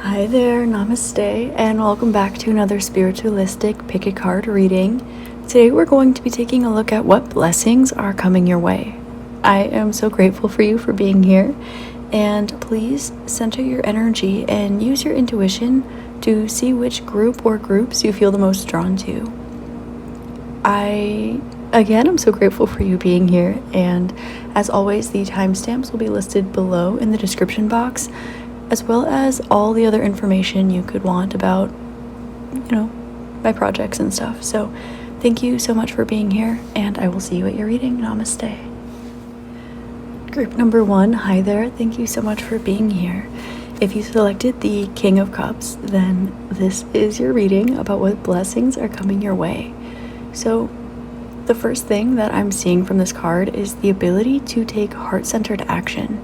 Hi there, namaste, and welcome back to another spiritualistic pick a card reading. Today we're going to be taking a look at what blessings are coming your way. I am so grateful for you for being here, and please center your energy and use your intuition to see which group or groups you feel the most drawn to. I'm so grateful for you being here, and as always, the timestamps will be listed below in the description box, as well as all the other information you could want about, my projects and stuff. So thank you so much for being here, and I will see you at your reading. Namaste. Group number 1, hi there. Thank you so much for being here. If you selected the King of Cups, then this is your reading about what blessings are coming your way. So the first thing that I'm seeing from this card is the ability to take heart-centered action.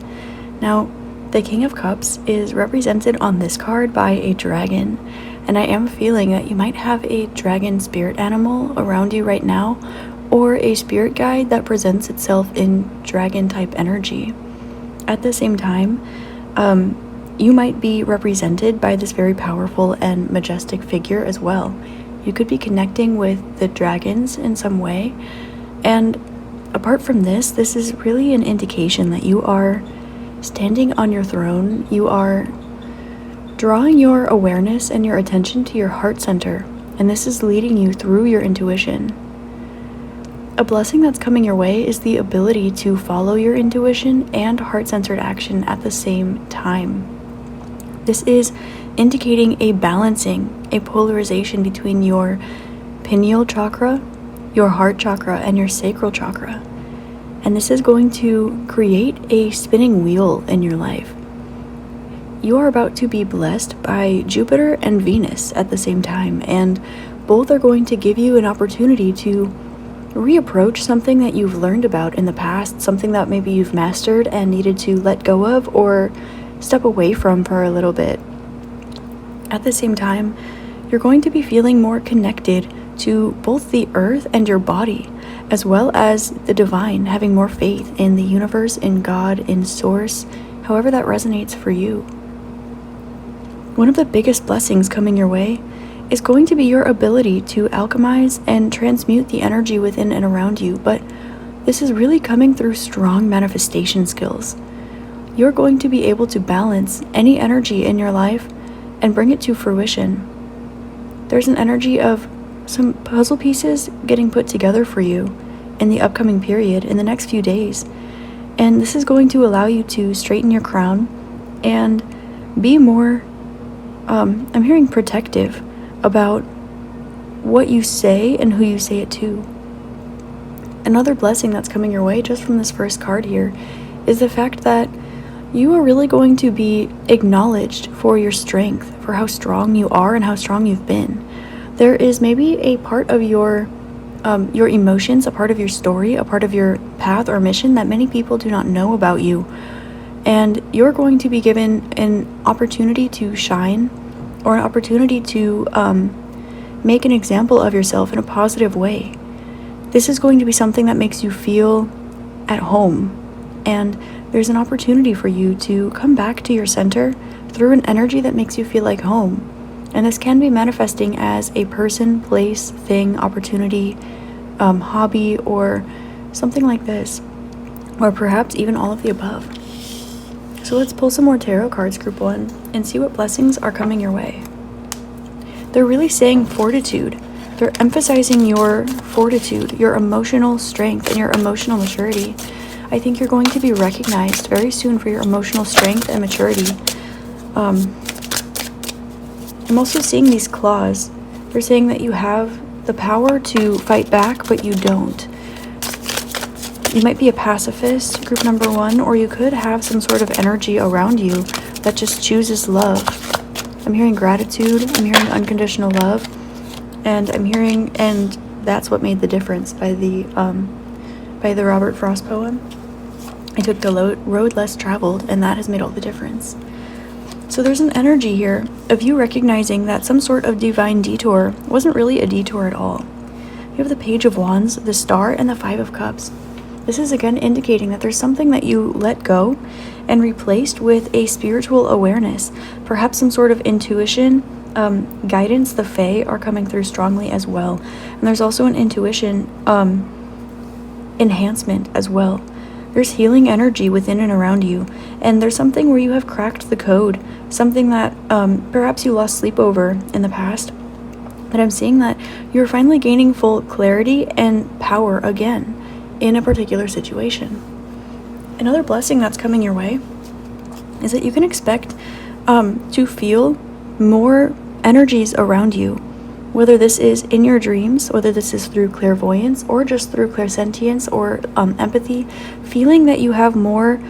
Now, the King of Cups is represented on this card by a dragon, and I am feeling that you might have a dragon spirit animal around you right now, or a spirit guide that presents itself in dragon-type energy. At the same time, you might be represented by this very powerful and majestic figure as well. You could be connecting with the dragons in some way, and apart from this is really an indication that you are standing on your throne. You are drawing your awareness and your attention to your heart center, and this is leading you through your intuition. A blessing that's coming your way is the ability to follow your intuition and heart-centered action at the same time. This is indicating a balancing, a polarization between your pineal chakra, your heart chakra, and your sacral chakra. And this is going to create a spinning wheel in your life. You are about to be blessed by Jupiter and Venus at the same time, and both are going to give you an opportunity to reapproach something that you've learned about in the past, something that maybe you've mastered and needed to let go of or step away from for a little bit. At the same time, you're going to be feeling more connected to both the earth and your body, as well as the divine, having more faith in the universe, in God, in source, however that resonates for you. One of the biggest blessings coming your way is going to be your ability to alchemize and transmute the energy within and around you, but this is really coming through strong manifestation skills. You're going to be able to balance any energy in your life and bring it to fruition. There's an energy of some puzzle pieces getting put together for you in the upcoming period, in the next few days. And this is going to allow you to straighten your crown and be more, I'm hearing protective about what you say and who you say it to. Another blessing that's coming your way just from this first card here is the fact that you are really going to be acknowledged for your strength, for how strong you are and how strong you've been. There is maybe a part of your emotions, a part of your story, a part of your path or mission that many people do not know about you. And you're going to be given an opportunity to shine, or an opportunity to make an example of yourself in a positive way. This is going to be something that makes you feel at home. And there's an opportunity for you to come back to your center through an energy that makes you feel like home. And this can be manifesting as a person, place, thing, opportunity, hobby, or something like this. Or perhaps even all of the above. So let's pull some more tarot cards, group 1, and see what blessings are coming your way. They're really saying fortitude. They're emphasizing your fortitude, your emotional strength, and your emotional maturity. I think you're going to be recognized very soon for your emotional strength and maturity. I'm also seeing these claws. They're saying that you have the power to fight back, but you don't. You might be a pacifist, group number 1, or you could have some sort of energy around you that just chooses love. I'm hearing gratitude, I'm hearing unconditional love, and I'm hearing, and that's what made the difference by the Robert Frost poem. I took the road less traveled, and that has made all the difference. So there's an energy here of you recognizing that some sort of divine detour wasn't really a detour at all. You have the Page of Wands, the Star, and the Five of Cups. This is again indicating that there's something that you let go and replaced with a spiritual awareness, perhaps some sort of intuition, guidance. The Fae are coming through strongly as well. And there's also an intuition enhancement as well. There's healing energy within and around you, and there's something where you have cracked the code, something that perhaps you lost sleep over in the past. But I'm seeing that you're finally gaining full clarity and power again in a particular situation. Another blessing that's coming your way is that you can expect to feel more energies around you, whether this is in your dreams, whether this is through clairvoyance or just through clairsentience or empathy, feeling that you have more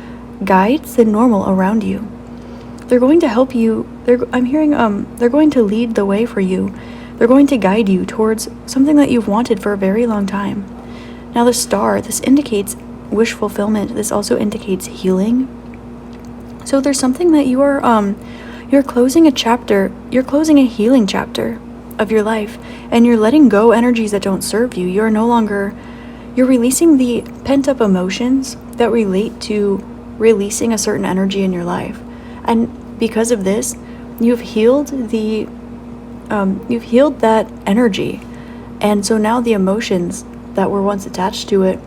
guides than normal around you. They're going to help you. I'm hearing they're going to lead the way for you. They're going to guide you towards something that you've wanted for a very long time. Now the star, this indicates wish fulfillment. This also indicates healing. So there's something that you are you're closing a chapter, you're closing a healing chapter of your life, and you're letting go energies that don't serve you. You're releasing the pent-up emotions that relate to releasing a certain energy in your life. And because of this, you've healed that energy. And so now the emotions that were once attached to it,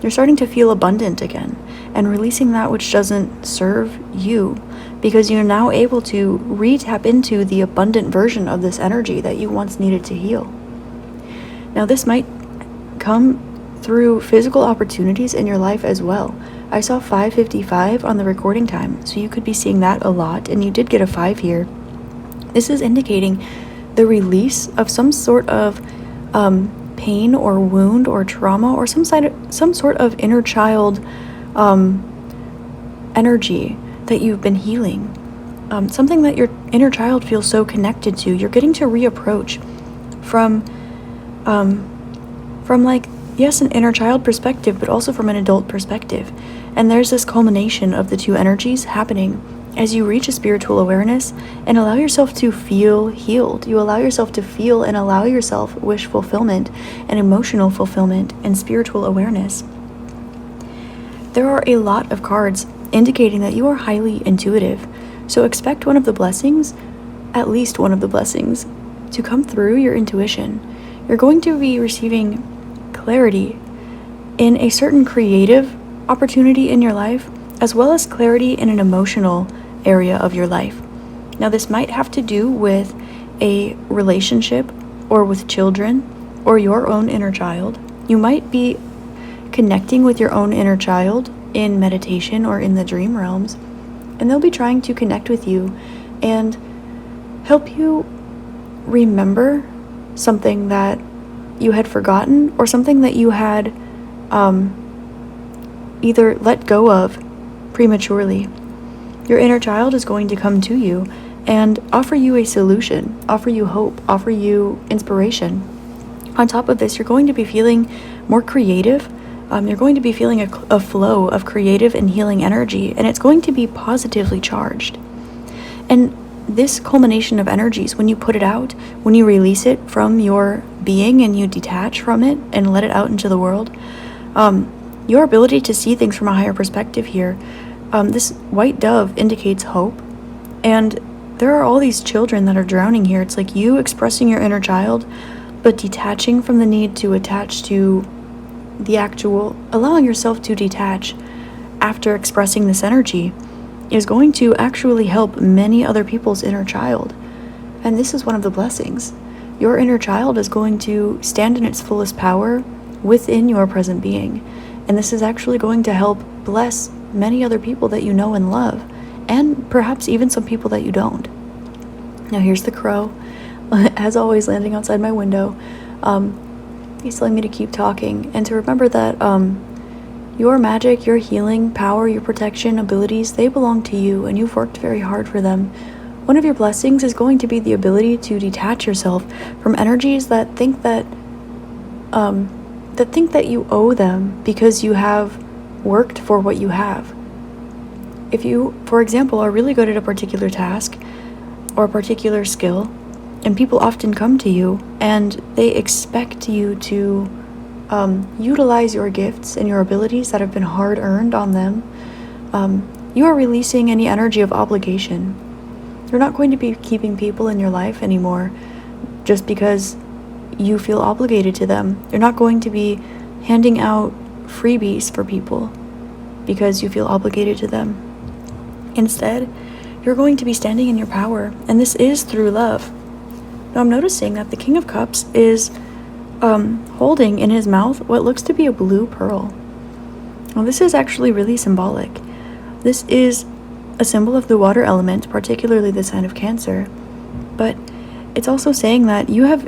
you're starting to feel abundant again and releasing that which doesn't serve you, because you're now able to re-tap into the abundant version of this energy that you once needed to heal. Now this might come through physical opportunities in your life as well. I saw 555 on the recording time, so you could be seeing that a lot, and you did get a 5 here. This is indicating the release of some sort of pain or wound or trauma or some sort of inner child energy that you've been healing. Something that your inner child feels so connected to. You're getting to reapproach from like, yes, an inner child perspective, but also from an adult perspective. And there's this culmination of the two energies happening as you reach a spiritual awareness and allow yourself to feel healed. You allow yourself to feel and allow yourself wish fulfillment and emotional fulfillment and spiritual awareness. There are a lot of cards indicating that you are highly intuitive. So expect one of the blessings, at least one of the blessings, to come through your intuition. You're going to be receiving clarity in a certain creative opportunity in your life, as well as clarity in an emotional area of your life. Now this might have to do with a relationship or with children or your own inner child. You might be connecting with your own inner child in meditation or in the dream realms, and they'll be trying to connect with you and help you remember something that you had forgotten or something that you had either let go of prematurely. Your inner child is going to come to you and offer you a solution, offer you hope, offer you inspiration. On top of this, you're going to be feeling more creative. You're going to be feeling a flow of creative and healing energy, and it's going to be positively charged. And this culmination of energies, when you put it out, when you release it from your being and you detach from it and let it out into the world, your ability to see things from a higher perspective here, this white dove indicates hope. And there are all these children that are drowning here. It's like you expressing your inner child, but detaching from the need to attach to the actual, allowing yourself to detach after expressing this energy is going to actually help many other people's inner child. And this is one of the blessings. Your inner child is going to stand in its fullest power within your present being. And this is actually going to help bless many other people that you know and love, and perhaps even some people that you don't. Now here's the crow, as always, landing outside my window. He's telling me to keep talking and to remember that your magic, your healing power, your protection abilities, they belong to you, and you've worked very hard for them. One of your blessings is going to be the ability to detach yourself from energies that think that you owe them because you have worked for what you have. If you, for example, are really good at a particular task or a particular skill, and people often come to you and they expect you to utilize your gifts and your abilities that have been hard earned on them, You are releasing any energy of obligation. You're not going to be keeping people in your life anymore just because you feel obligated to them. You're not going to be handing out freebies for people because you feel obligated to them. Instead, you're going to be standing in your power, and this is through love. Now I'm noticing that the King of Cups is holding in his mouth what looks to be a blue pearl. Now this is actually really symbolic. This is a symbol of the water element, particularly the sign of Cancer, but it's also saying that you've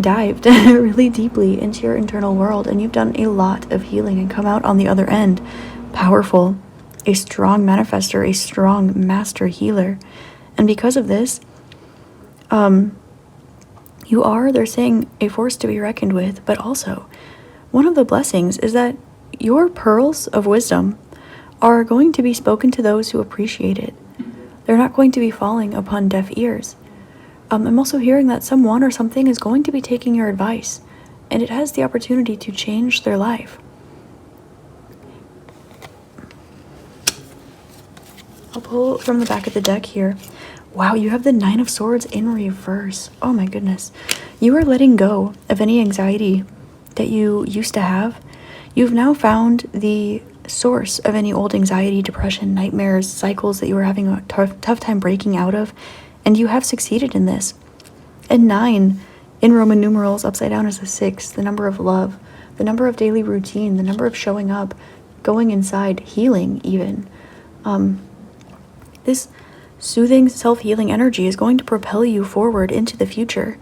dived really deeply into your internal world, and you've done a lot of healing and come out on the other end powerful, a strong manifester, a strong master healer. And because of this, you are, they're saying, a force to be reckoned with. But also, one of the blessings is that your pearls of wisdom are going to be spoken to those who appreciate it. They're not going to be falling upon deaf ears. I'm also hearing that someone or something is going to be taking your advice, and it has the opportunity to change their life. I'll pull from the back of the deck here. Wow, you have the Nine of Swords in reverse. Oh my goodness. You are letting go of any anxiety that you used to have. You've now found the source of any old anxiety, depression, nightmares, cycles that you were having a tough time breaking out of, and you have succeeded in this. And 9 in Roman numerals upside down is a 6, the number of love, the number of daily routine, the number of showing up, going inside, healing even. This soothing, self-healing energy is going to propel you forward into the future.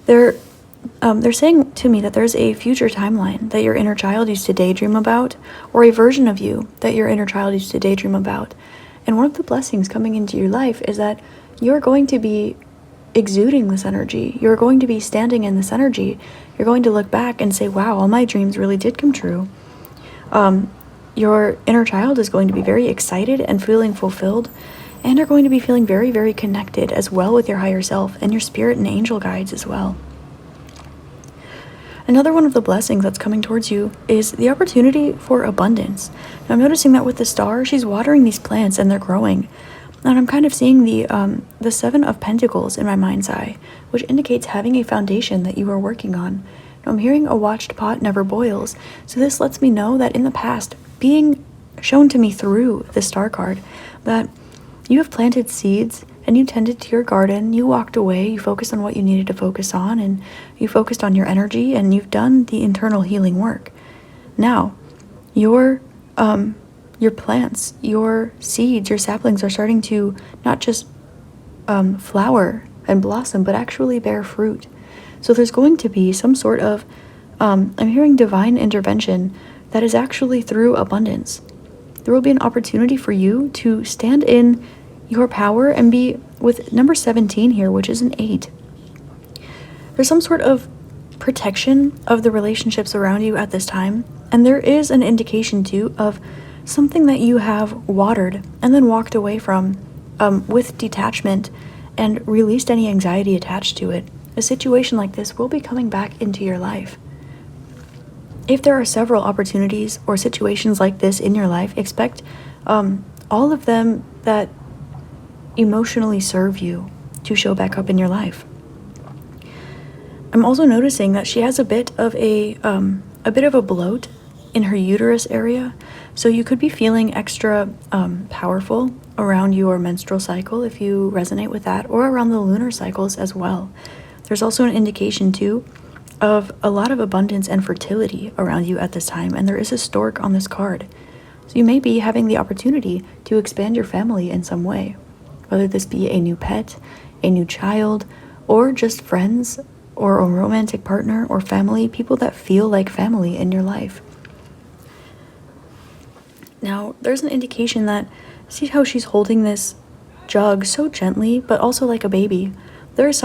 They're saying to me that there's a future timeline that your inner child used to daydream about, or a version of you that your inner child used to daydream about. And one of the blessings coming into your life is that you're going to be exuding this energy. You're going to be standing in this energy. You're going to look back and say, wow, all my dreams really did come true. Your inner child is going to be very excited and feeling fulfilled, and are going to be feeling very, very connected as well with your higher self and your spirit and angel guides as well. Another one of the blessings that's coming towards you is the opportunity for abundance. Now I'm noticing that with the star, she's watering these plants and they're growing. And I'm kind of seeing the 7 of Pentacles in my mind's eye, which indicates having a foundation that you are working on. Now I'm hearing a watched pot never boils. So this lets me know that in the past, being shown to me through the star card, that you have planted seeds and you tended to your garden, you walked away, you focused on what you needed to focus on, and you focused on your energy, and you've done the internal healing work. Now, your plants, your seeds, your saplings are starting to not just flower and blossom, but actually bear fruit. So there's going to be some sort of, I'm hearing divine intervention that is actually through abundance. There will be an opportunity for you to stand in your power and be with number 17 here, which is an 8. There's some sort of protection of the relationships around you at this time, and there is an indication too of something that you have watered and then walked away from with detachment and released any anxiety attached to it. A situation like this will be coming back into your life. If there are several opportunities or situations like this in your life, expect all of them that emotionally serve you to show back up in your life. I'm also noticing that she has a bit of a bloat in her uterus area, so you could be feeling extra powerful around your menstrual cycle if you resonate with that, or around the lunar cycles as well. There's also an indication too of a lot of abundance and fertility around you at this time, and there is a stork on this card. So you may be having the opportunity to expand your family in some way, whether this be a new pet, a new child, or just friends, or a romantic partner, or family, people that feel like family in your life. Now, there's an indication that, see how she's holding this jug so gently, but also like a baby. If there's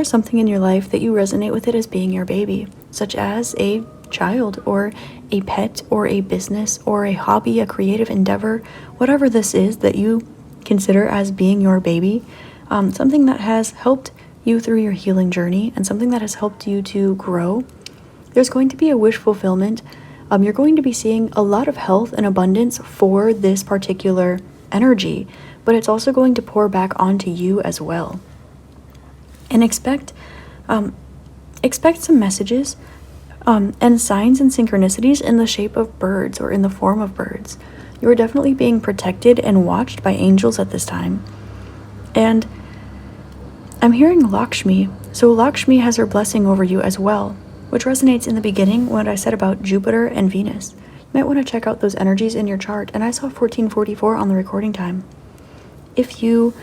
something in your life that you resonate with it as being your baby, such as a child or a pet or a business or a hobby, a creative endeavor, whatever this is that you consider as being your baby, something that has helped you through your healing journey and something that has helped you to grow, there's going to be a wish fulfillment you're going to be seeing a lot of health and abundance for this particular energy, but it's also going to pour back onto you as well. And expect some messages and signs and synchronicities in the shape of birds or in the form of birds. You are definitely being protected and watched by angels at this time. And I'm hearing Lakshmi. So Lakshmi has her blessing over you as well, which resonates in the beginning what I said about Jupiter and Venus. You might want to check out those energies in your chart. And I saw 1444 on the recording time. If you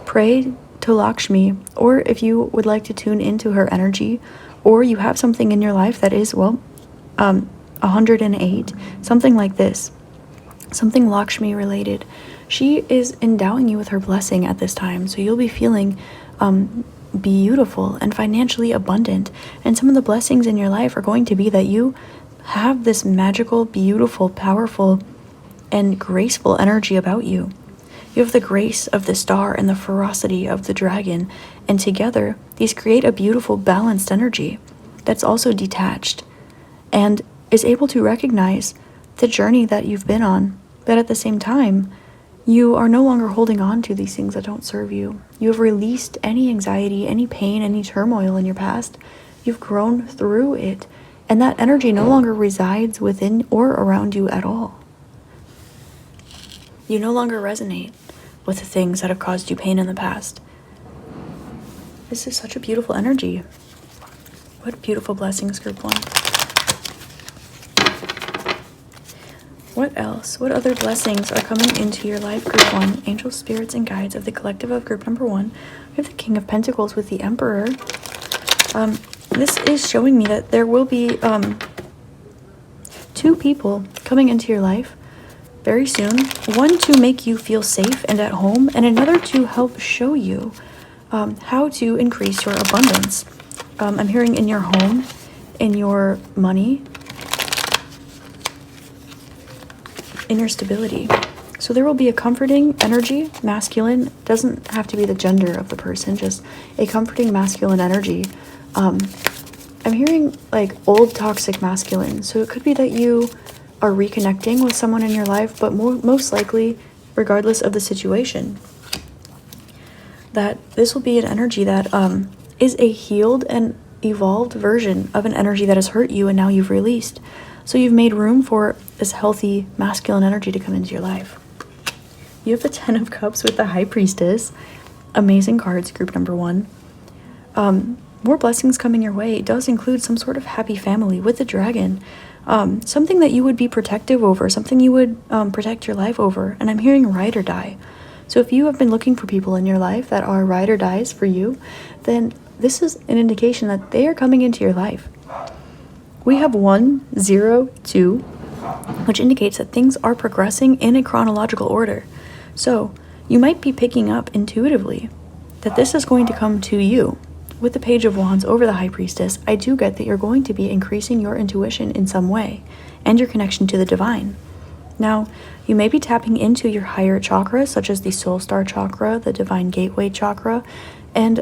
pray to Lakshmi, or if you would like to tune into her energy, or you have something in your life that is, 108, something like this, something Lakshmi related, she is endowing you with her blessing at this time. So you'll be feeling beautiful and financially abundant. And some of the blessings in your life are going to be that you have this magical, beautiful, powerful, and graceful energy about you. You have the grace of the star and the ferocity of the dragon, and together these create a beautiful, balanced energy that's also detached and is able to recognize the journey that you've been on, but at the same time, you are no longer holding on to these things that don't serve you. You have released any anxiety, any pain, any turmoil in your past. You've grown through it, and that energy no longer resides within or around you at all. You no longer resonate with the things that have caused you pain in the past. This is such a beautiful energy. What beautiful blessings, Group 1. What else? What other blessings are coming into your life, Group 1? Angels, spirits, and guides of the collective of Group number 1. We have the King of Pentacles with the Emperor. This is showing me that there will be 2 people coming into your life very soon. One to make you feel safe and at home, and another to help show you how to increase your abundance. I'm hearing in your home, in your money, in your stability. So there will be a comforting energy, masculine, doesn't have to be the gender of the person, just a comforting masculine energy. I'm hearing like old toxic masculine. So it could be that you are reconnecting with someone in your life, but most likely, regardless of the situation, that this will be an energy that is a healed and evolved version of an energy that has hurt you and now you've released. So you've made room for this healthy masculine energy to come into your life. You have the 10 of Cups with the High Priestess. Amazing cards, Group number 1. More blessings coming your way. It does include some sort of happy family with the dragon. Something that you would be protective over, something you would protect your life over. And I'm hearing ride or die. So if you have been looking for people in your life that are ride or dies for you, then this is an indication that they are coming into your life. We have 1, 0, 2, which indicates that things are progressing in a chronological order. So you might be picking up intuitively that this is going to come to you. With the Page of Wands over the High Priestess, I do get that you're going to be increasing your intuition in some way and your connection to the divine. Now, you may be tapping into your higher chakras, such as the Soul Star Chakra, the Divine Gateway Chakra, and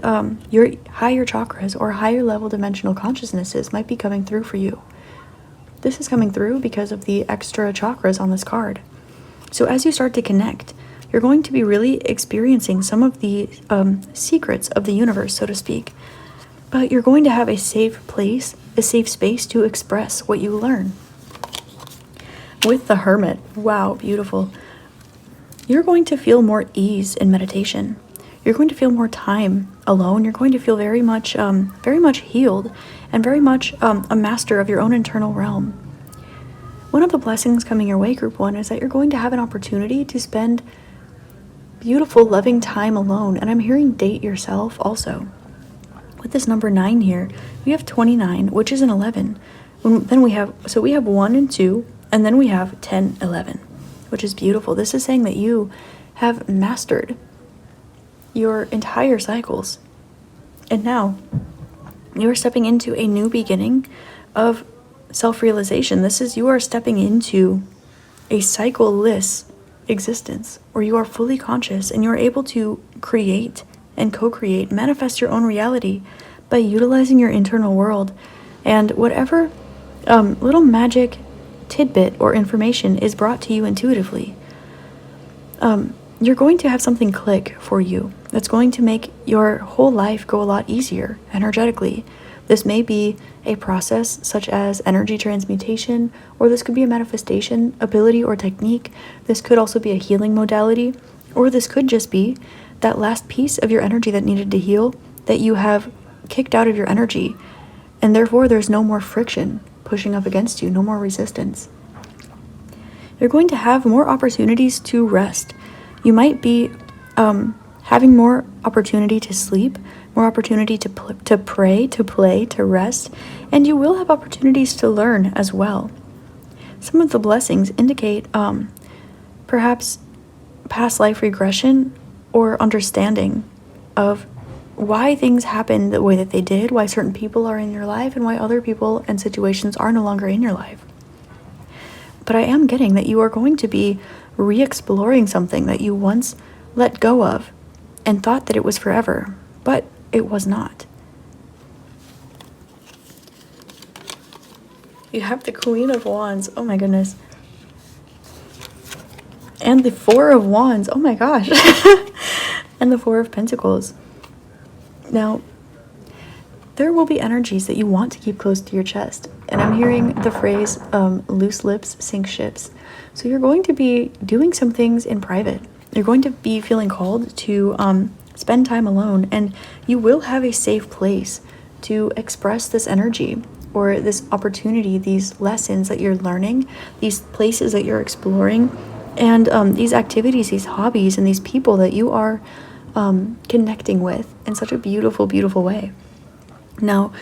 your higher chakras or higher level dimensional consciousnesses might be coming through for you. This is coming through because of the extra chakras on this card. So as you start to connect, you're going to be really experiencing some of the secrets of the universe, so to speak. But you're going to have a safe place, a safe space to express what you learn. With the Hermit, wow, beautiful. You're going to feel more ease in meditation. You're going to feel more time alone. You're going to feel very much healed and very much a master of your own internal realm. One of the blessings coming your way, Group 1, is that you're going to have an opportunity to spend beautiful, loving time alone. And I'm hearing date yourself also. With this number 9 here, we have 29, which is an 11. Then we have 1 and 2, and then we have 10, 11, which is beautiful. This is saying that you have mastered your entire cycles. And now you are stepping into a new beginning of self-realization. You are stepping into a cycleless existence where you are fully conscious and you're able to create and co-create, manifest your own reality by utilizing your internal world and whatever little magic tidbit or information is brought to you intuitively. You're going to have something click for you that's going to make your whole life go a lot easier energetically. This may be a process such as energy transmutation, or this could be a manifestation ability or technique. This could also be a healing modality, or this could just be that last piece of your energy that needed to heal that you have kicked out of your energy, and therefore there's no more friction pushing up against you, no more resistance. You're going to have more opportunities to rest. You might be having more opportunity to sleep, more opportunity to pray, to play, to rest, and you will have opportunities to learn as well. Some of the blessings indicate perhaps past life regression or understanding of why things happen the way that they did, why certain people are in your life, and why other people and situations are no longer in your life. But I am getting that you are going to be re-exploring something that you once let go of and thought that it was forever, but it was not. You have the Queen of Wands. Oh my goodness. And the Four of Wands. Oh my gosh. And the Four of Pentacles. Now, there will be energies that you want to keep close to your chest. And I'm hearing the phrase, loose lips sink ships. So you're going to be doing some things in private. You're going to be feeling called to spend time alone. And you will have a safe place to express this energy or this opportunity, these lessons that you're learning, these places that you're exploring, and these activities, these hobbies, and these people that you are connecting with in such a beautiful, beautiful way. Now,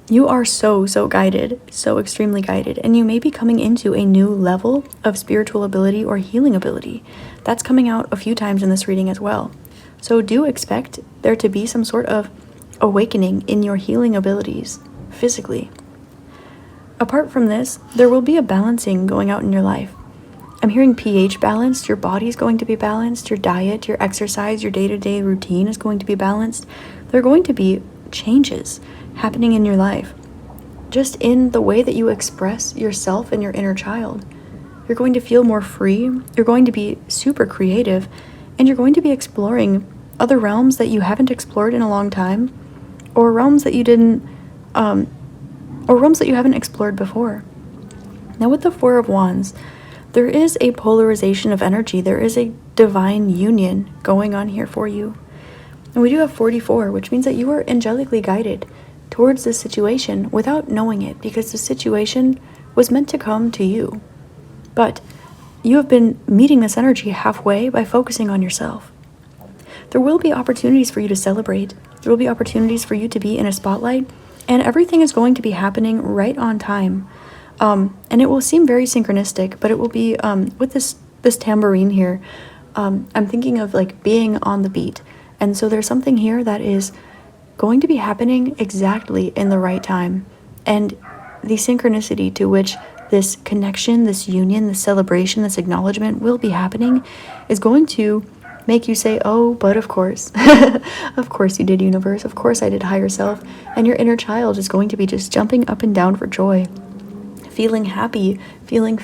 you are so guided, so extremely guided, and you may be coming into a new level of spiritual ability or healing ability. That's coming out a few times in this reading as well. So do expect there to be some sort of awakening in your healing abilities physically. Apart from this, there will be a balancing going out in your life. I'm hearing pH balanced, your body's going to be balanced, your diet, your exercise, your day-to-day routine is going to be balanced. There are going to be changes happening in your life, just in the way that you express yourself and your inner child. You're going to feel more free, you're going to be super creative, and you're going to be exploring other realms that you haven't explored in a long time, or realms that you didn't, or realms that you haven't explored before. Now with the Four of Wands, there is a polarization of energy. There is a divine union going on here for you. And we do have 44, which means that you are angelically guided towards this situation without knowing it, because the situation was meant to come to you. But you have been meeting this energy halfway by focusing on yourself. There will be opportunities for you to celebrate. There will be opportunities for you to be in a spotlight, and everything is going to be happening right on time. And it will seem very synchronistic, but it will be with this tambourine here. I'm thinking of like being on the beat. And so there's something here that is going to be happening exactly in the right time. And the synchronicity to which this connection, this union, this celebration, this acknowledgement will be happening is going to make you say, oh, but of course. Of course you did, universe. Of course I did, higher self. And your inner child is going to be just jumping up and down for joy, feeling happy, feeling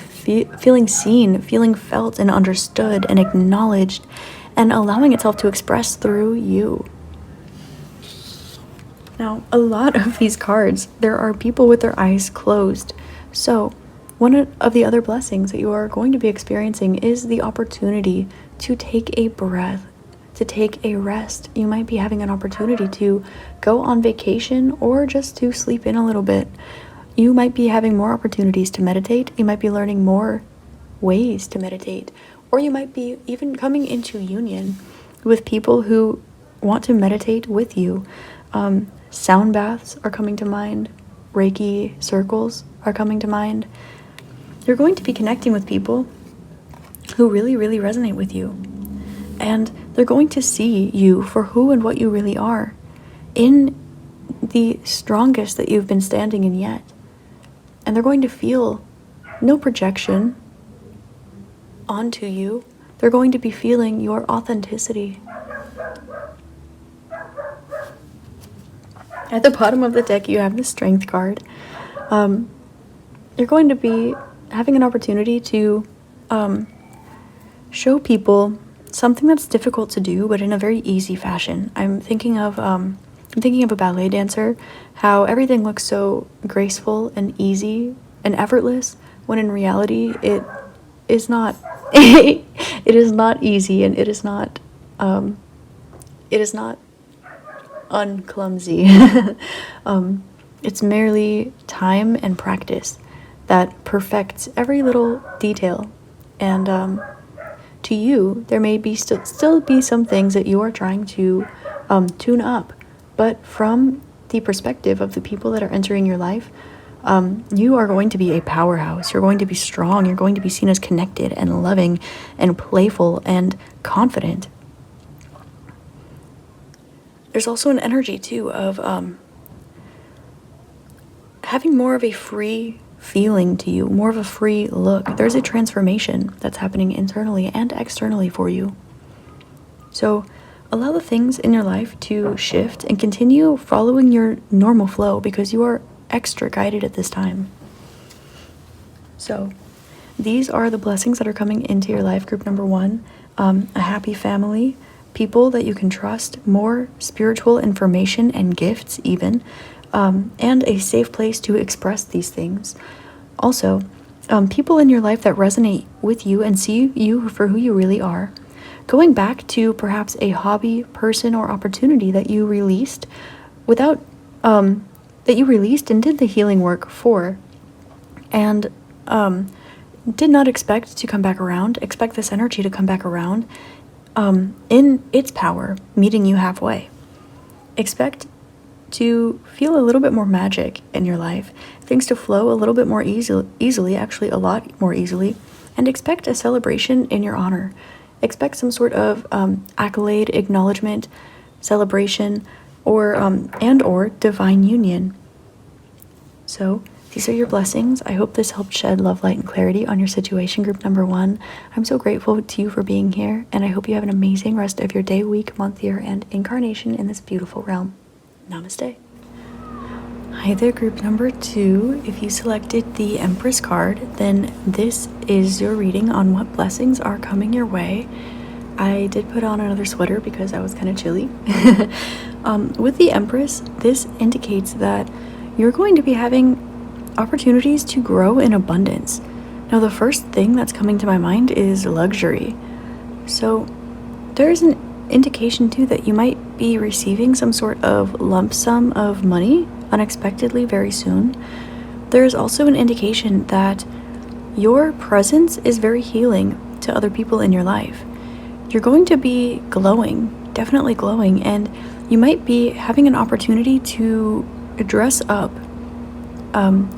seen, feeling felt and understood and acknowledged, and allowing itself to express through you. Now, a lot of these cards, there are people with their eyes closed. So one of the other blessings that you are going to be experiencing is the opportunity to take a breath, to take a rest. You might be having an opportunity to go on vacation or just to sleep in a little bit. You might be having more opportunities to meditate. You might be learning more ways to meditate. Or you might be even coming into union with people who want to meditate with you. Sound baths are coming to mind. Reiki circles are coming to mind. You're going to be connecting with people who really, really resonate with you. And they're going to see you for who and what you really are, in the strongest that you've been standing in yet. And they're going to feel no projection onto you. They're going to be feeling your authenticity. At the bottom of the deck, you have the Strength card. You're going to be having an opportunity to show people something that's difficult to do, but in a very easy fashion. I'm thinking of a ballet dancer, how everything looks so graceful and easy and effortless, when in reality it is not. It is not easy, and it is not unclumsy. It's merely time and practice that perfects every little detail. And to you, there may be still be some things that you are trying to tune up, but from the perspective of the people that are entering your life, you are going to be a powerhouse. You're going to be strong. You're going to be seen as connected and loving and playful and confident. There's also an energy, too, of having more of a free feeling to you, more of a free look. There's a transformation that's happening internally and externally for you. So allow the things in your life to shift and continue following your normal flow, because you are extra guided at this time. So these are the blessings that are coming into your life. Group number 1, a happy family, people that you can trust, more spiritual information and gifts even, and a safe place to express these things. Also, people in your life that resonate with you and see you for who you really are. Going back to perhaps a hobby, person, or opportunity that you released and did the healing work for, and did not expect to come back around. Expect this energy to come back around in its power, meeting you halfway. Expect to feel a little bit more magic in your life, things to flow a little bit more easily, actually a lot more easily, and expect a celebration in your honor. Expect some sort of accolade, acknowledgement, celebration, or divine union. So these are your blessings. I hope this helped shed love, light, and clarity on your situation, group number 1. I'm so grateful to you for being here, and I hope you have an amazing rest of your day, week, month, year, and incarnation in this beautiful realm. Namaste. Hi there, group number 2. If you selected the Empress card, then this is your reading on what blessings are coming your way. I did put on another sweater because I was kind of chilly. With the Empress, this indicates that you're going to be having opportunities to grow in abundance. Now, the first thing that's coming to my mind is luxury. So there's an indication too that you might be receiving some sort of lump sum of money unexpectedly very soon. There's also an indication that your presence is very healing to other people in your life. You're going to be glowing, definitely glowing, and you might be having an opportunity to dress up,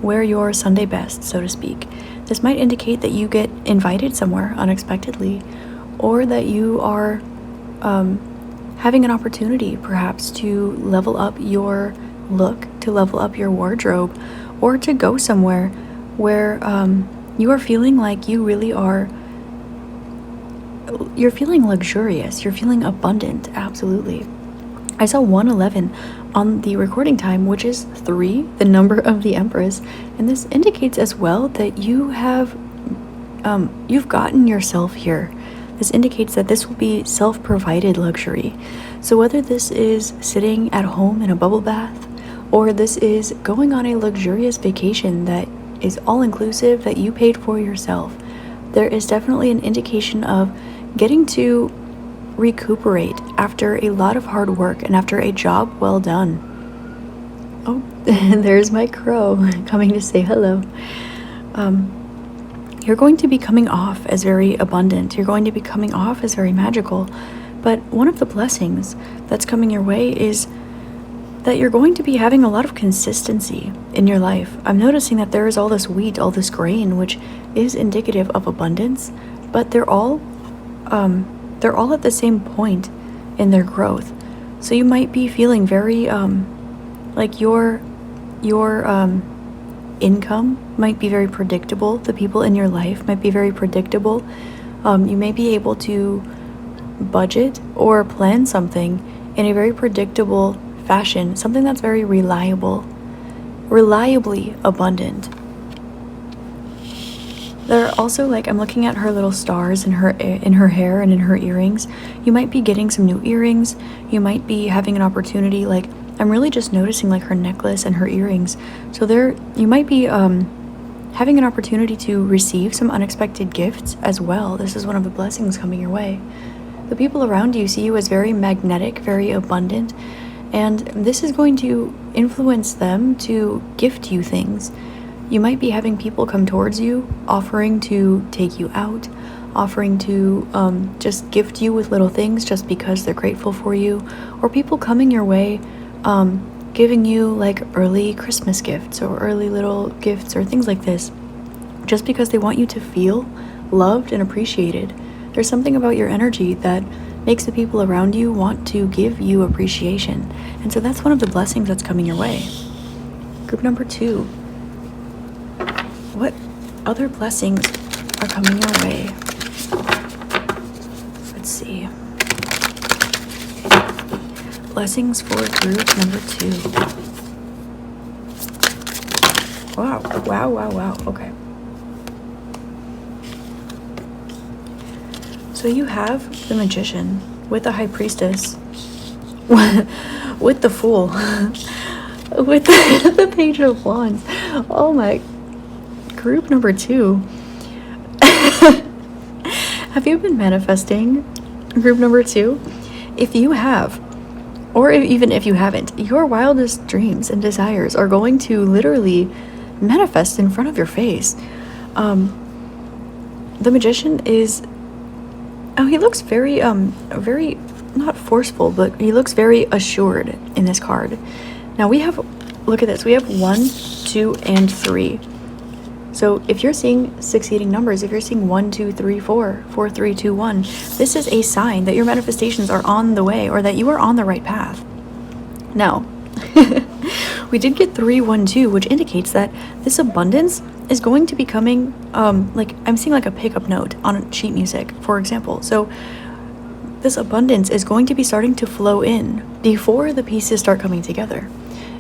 wear your Sunday best, so to speak. This might indicate that you get invited somewhere unexpectedly, or that you are having an opportunity perhaps to level up your look, to level up your wardrobe, or to go somewhere where you are feeling like you really are. You're feeling luxurious, you're feeling abundant, absolutely. I saw 111 on the recording time, which is 3, the number of the Empress, and this indicates as well that you have, you've gotten yourself here. This indicates that this will be self-provided luxury. So whether this is sitting at home in a bubble bath, or this is going on a luxurious vacation that is all-inclusive that you paid for yourself, there is definitely an indication of getting to recuperate after a lot of hard work and after a job well done. Oh, there's my crow coming to say hello. You're going to be coming off as very abundant. You're going to be coming off as very magical. But one of the blessings that's coming your way is that you're going to be having a lot of consistency in your life. I'm noticing that there is all this wheat, all this grain, which is indicative of abundance, but they're all at the same point in their growth. So you might be feeling very like your income might be very predictable. The people in your life might be very predictable. You may be able to budget or plan something in a very predictable fashion, something that's very reliably abundant. also, like, I'm looking at her little stars in her hair and in her earrings. You might be getting some new earrings. You might be having an opportunity, like, I'm really just noticing, like, her necklace and her earrings. So you might be having an opportunity to receive some unexpected gifts as well. This is one of the blessings coming your way. The people around you see you as very magnetic, very abundant, and this is going to influence them to gift you things. You might be having people come towards you, offering to take you out, offering to just gift you with little things just because they're grateful for you, or people coming your way giving you like early Christmas gifts or early little gifts or things like this, just because they want you to feel loved and appreciated. There's something about your energy that makes the people around you want to give you appreciation. And so that's one of the blessings that's coming your way. Group number 2. What other blessings are coming your way? Let's see. Blessings for group number 2. Wow. Okay. So you have the Magician with the High Priestess, with the Fool, with the Page of Wands. Oh my. Group number 2. Have you been manifesting? Group number 2? If you have, or even if you haven't, your wildest dreams and desires are going to literally manifest in front of your face. The Magician is... he looks very not forceful, but he looks very assured in this card. Now look at this. We have 1, 2, and 3. So if you're seeing succeeding numbers, if you're seeing 1, 2, 3, 4, 4, 3, 2, 1, this is a sign that your manifestations are on the way, or that you are on the right path. Now, we did get 3, 1, 2, which indicates that this abundance is going to be coming, like I'm seeing like a pickup note on sheet music, for example. So this abundance is going to be starting to flow in before the pieces start coming together.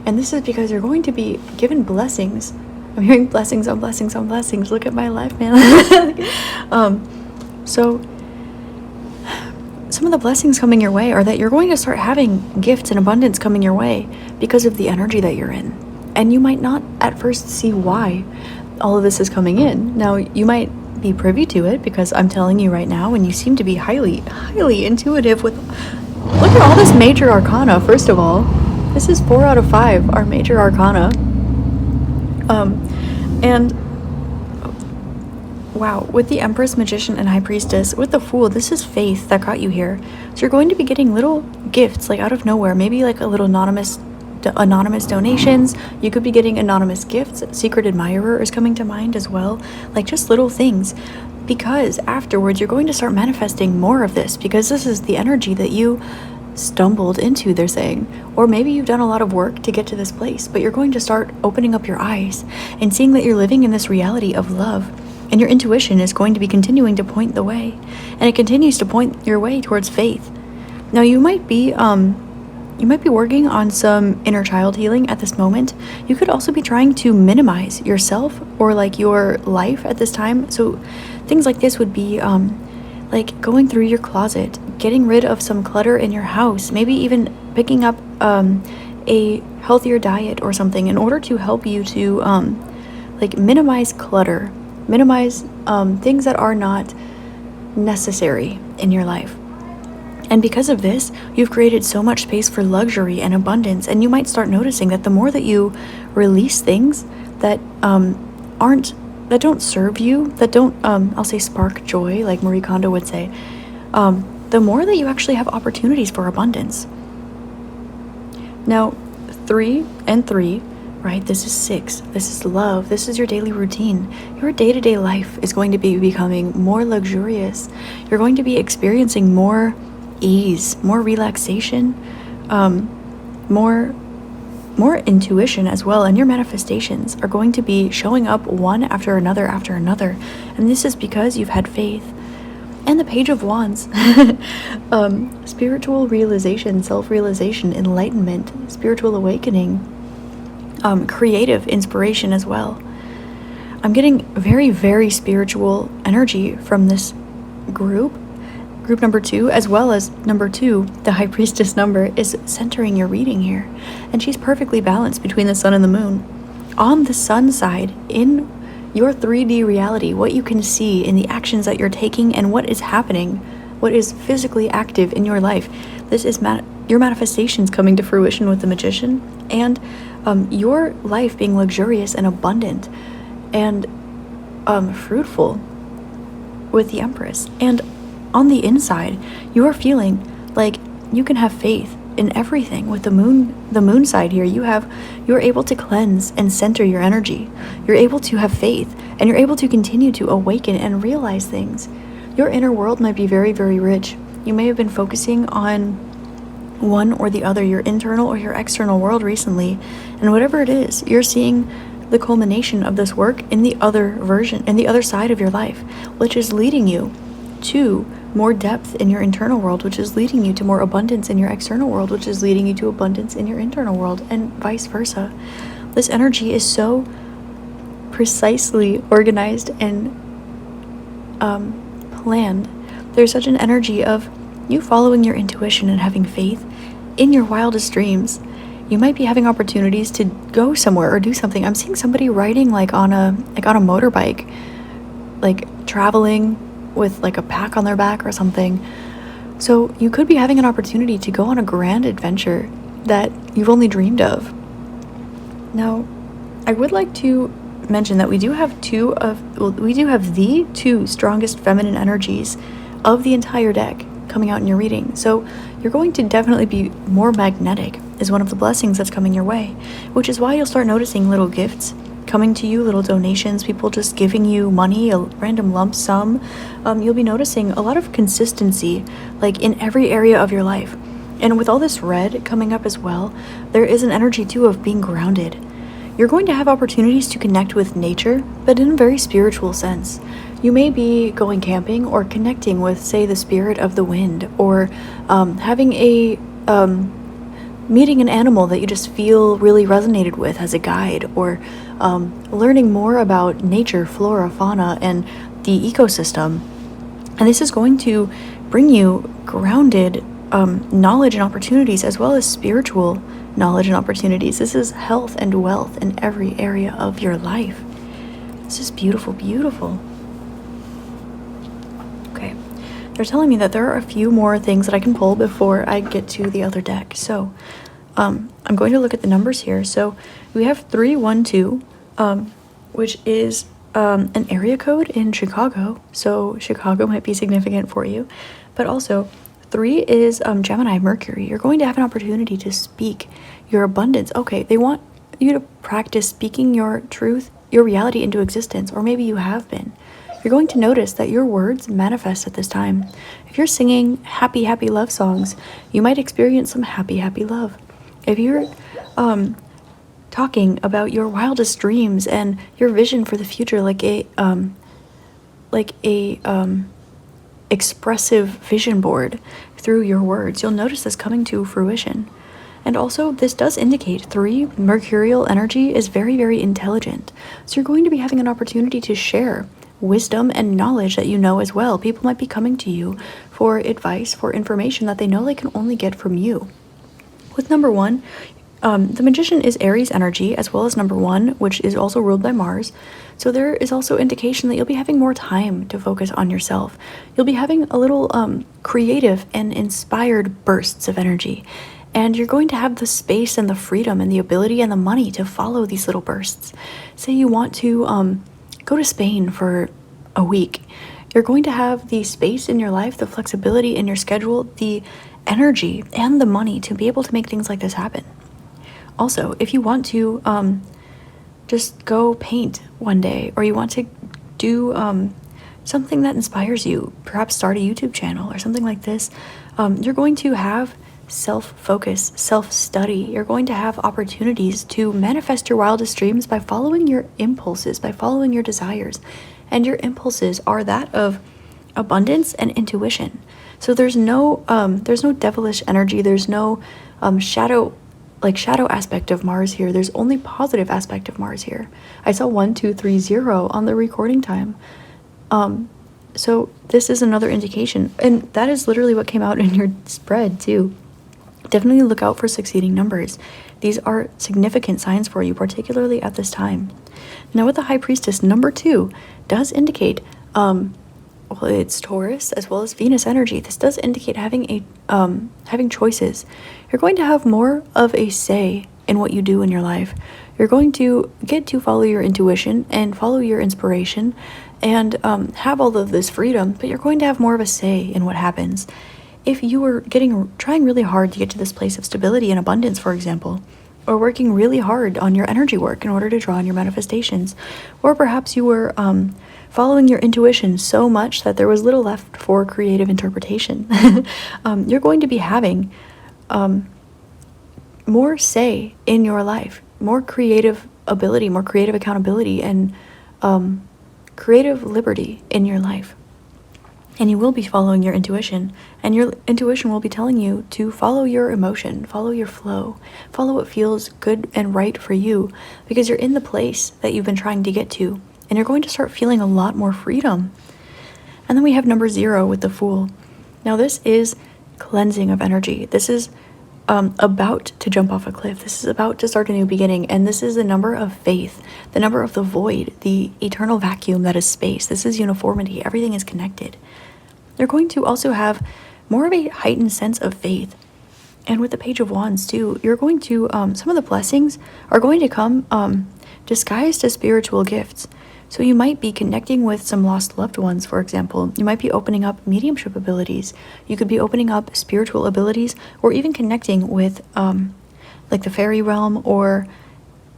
And this is because you're going to be given blessings. I'm hearing blessings on blessings on blessings. Look at my life, man. So some of the blessings coming your way are that you're going to start having gifts and abundance coming your way because of the energy that you're in. And you might not at first see why all of this is coming in. Now, you might be privy to it because I'm telling you right now, and you seem to be highly, highly intuitive with... Look at all this major arcana, first of all. This is 4 out of 5, our major arcana. And wow, with the Empress, Magician, and High Priestess, with the Fool, this is faith that got you here. So you're going to be getting little gifts, like out of nowhere, maybe like a little anonymous donations. You could be getting anonymous gifts. Secret Admirer is coming to mind as well, like just little things, because afterwards you're going to start manifesting more of this, because this is the energy that you stumbled into, they're saying. Or maybe you've done a lot of work to get to this place, but you're going to start opening up your eyes and seeing that you're living in this reality of love, and your intuition is going to be continuing to point the way, and it continues to point your way towards faith. Now, you might be working on some inner child healing at this moment. You could also be trying to minimize yourself or like your life at this time. So things like this would be like going through your closet, getting rid of some clutter in your house, maybe even picking up a healthier diet or something in order to help you to like minimize clutter, minimize things that are not necessary in your life. And because of this, you've created so much space for luxury and abundance, and you might start noticing that the more that you release things that don't serve you, that don't I'll say spark joy, like Marie Kondo would say, the more that you actually have opportunities for abundance. Now, 3 and 3, right? This is 6. This is love. This is your daily routine. Your day-to-day life is going to be becoming more luxurious. You're going to be experiencing more ease, more relaxation, more intuition as well, and your manifestations are going to be showing up one after another, and this is because you've had faith. And the Page of Wands, spiritual realization, self-realization, enlightenment, spiritual awakening, creative inspiration as well. I'm getting very, very spiritual energy from this group number 2, as well as number 2, the High Priestess number, is centering your reading here. And she's perfectly balanced between the sun and the moon. On the sun side, in your 3D reality, what you can see in the actions that you're taking and what is happening, what is physically active in your life. This is your manifestations coming to fruition with the Magician, and your life being luxurious and abundant and fruitful with the Empress. And on the inside, you're feeling like you can have faith in everything. With the moon side here, you're able to cleanse and center your energy. You're able to have faith, and you're able to continue to awaken and realize things. Your inner world might be very, very rich. You may have been focusing on one or the other, your internal or your external world recently, and whatever it is, you're seeing the culmination of this work in the other version, in the other side of your life, which is leading you to more depth in your internal world, which is leading you to more abundance in your external world, which is leading you to abundance in your internal world, and vice versa. This energy is so precisely organized and planned. There's such an energy of you following your intuition and having faith in your wildest dreams. You might be having opportunities to go somewhere or do something. I'm seeing somebody riding like on a motorbike, like traveling with like a pack on their back or something. So you could be having an opportunity to go on a grand adventure that you've only dreamed of. Now, I would like to mention that we do have the 2 strongest feminine energies of the entire deck coming out in your reading. So you're going to definitely be more magnetic, is one of the blessings that's coming your way, which is why you'll start noticing little gifts coming to you, little donations, people just giving you money, a random lump sum. You'll be noticing a lot of consistency, like in every area of your life. And with all this red coming up as well, there is an energy too of being grounded. You're going to have opportunities to connect with nature, but in a very spiritual sense. You may be going camping or connecting with, say, the spirit of the wind, or having a meeting an animal that you just feel really resonated with as a guide, or learning more about nature, flora, fauna, and the ecosystem. And this is going to bring you grounded knowledge and opportunities, as well as spiritual knowledge and opportunities. This is health and wealth in every area of your life. This is beautiful, beautiful. Okay, they're telling me that there are a few more things that I can pull before I get to the other deck. So I'm going to look at the numbers here. So we have 312, which is an area code in Chicago. So Chicago might be significant for you. But also 3 is Gemini, Mercury. You're going to have an opportunity to speak your abundance. Okay, they want you to practice speaking your truth, your reality into existence, or maybe you have been. You're going to notice that your words manifest at this time. If you're singing happy, happy love songs, you might experience some happy, happy love. If you're talking about your wildest dreams and your vision for the future, like a expressive vision board through your words, you'll notice this coming to fruition. And also, this does indicate 3, mercurial energy, is very, very intelligent. So you're going to be having an opportunity to share wisdom and knowledge that you know as well. People might be coming to you for advice, for information that they know they can only get from you. With number 1, the Magician is Aries energy, as well as number 1, which is also ruled by Mars. So there is also indication that you'll be having more time to focus on yourself. You'll be having a little creative and inspired bursts of energy. And you're going to have the space and the freedom and the ability and the money to follow these little bursts. Say you want to go to Spain for a week. You're going to have the space in your life, the flexibility in your schedule, the energy and the money to be able to make things like this happen. Also, if you want to just go paint one day, or you want to do something that inspires you, perhaps start a YouTube channel or something like this, you're going to have self-focus, self-study. You're going to have opportunities to manifest your wildest dreams by following your impulses, by following your desires. And your impulses are that of abundance and intuition. So there's no devilish energy. There's no shadow like shadow aspect of Mars here. There's only positive aspect of Mars here. I saw 1230 on the recording time. So this is another indication, and that is literally what came out in your spread too. Definitely look out for succeeding numbers. These are significant signs for you, particularly at this time. Now with the High Priestess, number 2 does indicate, well, it's Taurus as well as Venus energy. This does indicate having choices. You're going to have more of a say in what you do in your life. You're going to get to follow your intuition and follow your inspiration and have all of this freedom, but you're going to have more of a say in what happens. If you were trying really hard to get to this place of stability and abundance, for example, or working really hard on your energy work in order to draw on your manifestations, or perhaps you were following your intuition so much that there was little left for creative interpretation, you're going to be having more say in your life, more creative ability, more creative accountability, and creative liberty in your life. And you will be following your intuition, and your intuition will be telling you to follow your emotion, follow your flow, follow what feels good and right for you, because you're in the place that you've been trying to get to, and you're going to start feeling a lot more freedom. And then we have number 0 with the Fool. Now this is cleansing of energy. This is about to jump off a cliff. This is about to start a new beginning, and this is the number of faith, the number of the void, the eternal vacuum that is space. This is uniformity. Everything is connected. You're going to also have more of a heightened sense of faith. And with the Page of Wands too, you're going to, some of the blessings are going to come disguised as spiritual gifts. So you might be connecting with some lost loved ones, for example. You might be opening up mediumship abilities. You could be opening up spiritual abilities, or even connecting with like the fairy realm, or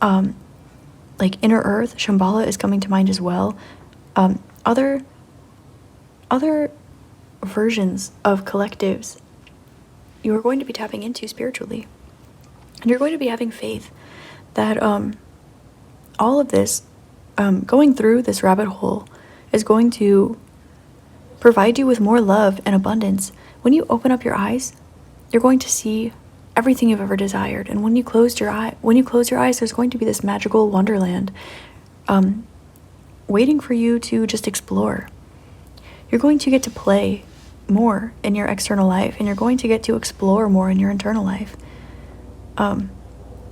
like inner earth. Shambhala is coming to mind as well. Other versions of collectives you are going to be tapping into spiritually. And you're going to be having faith that all of this, going through this rabbit hole, is going to provide you with more love and abundance. When you open up your eyes, you're going to see everything you've ever desired. And when you close your eyes, there's going to be this magical wonderland waiting for you to just explore. You're going to get to play more in your external life, and you're going to get to explore more in your internal life.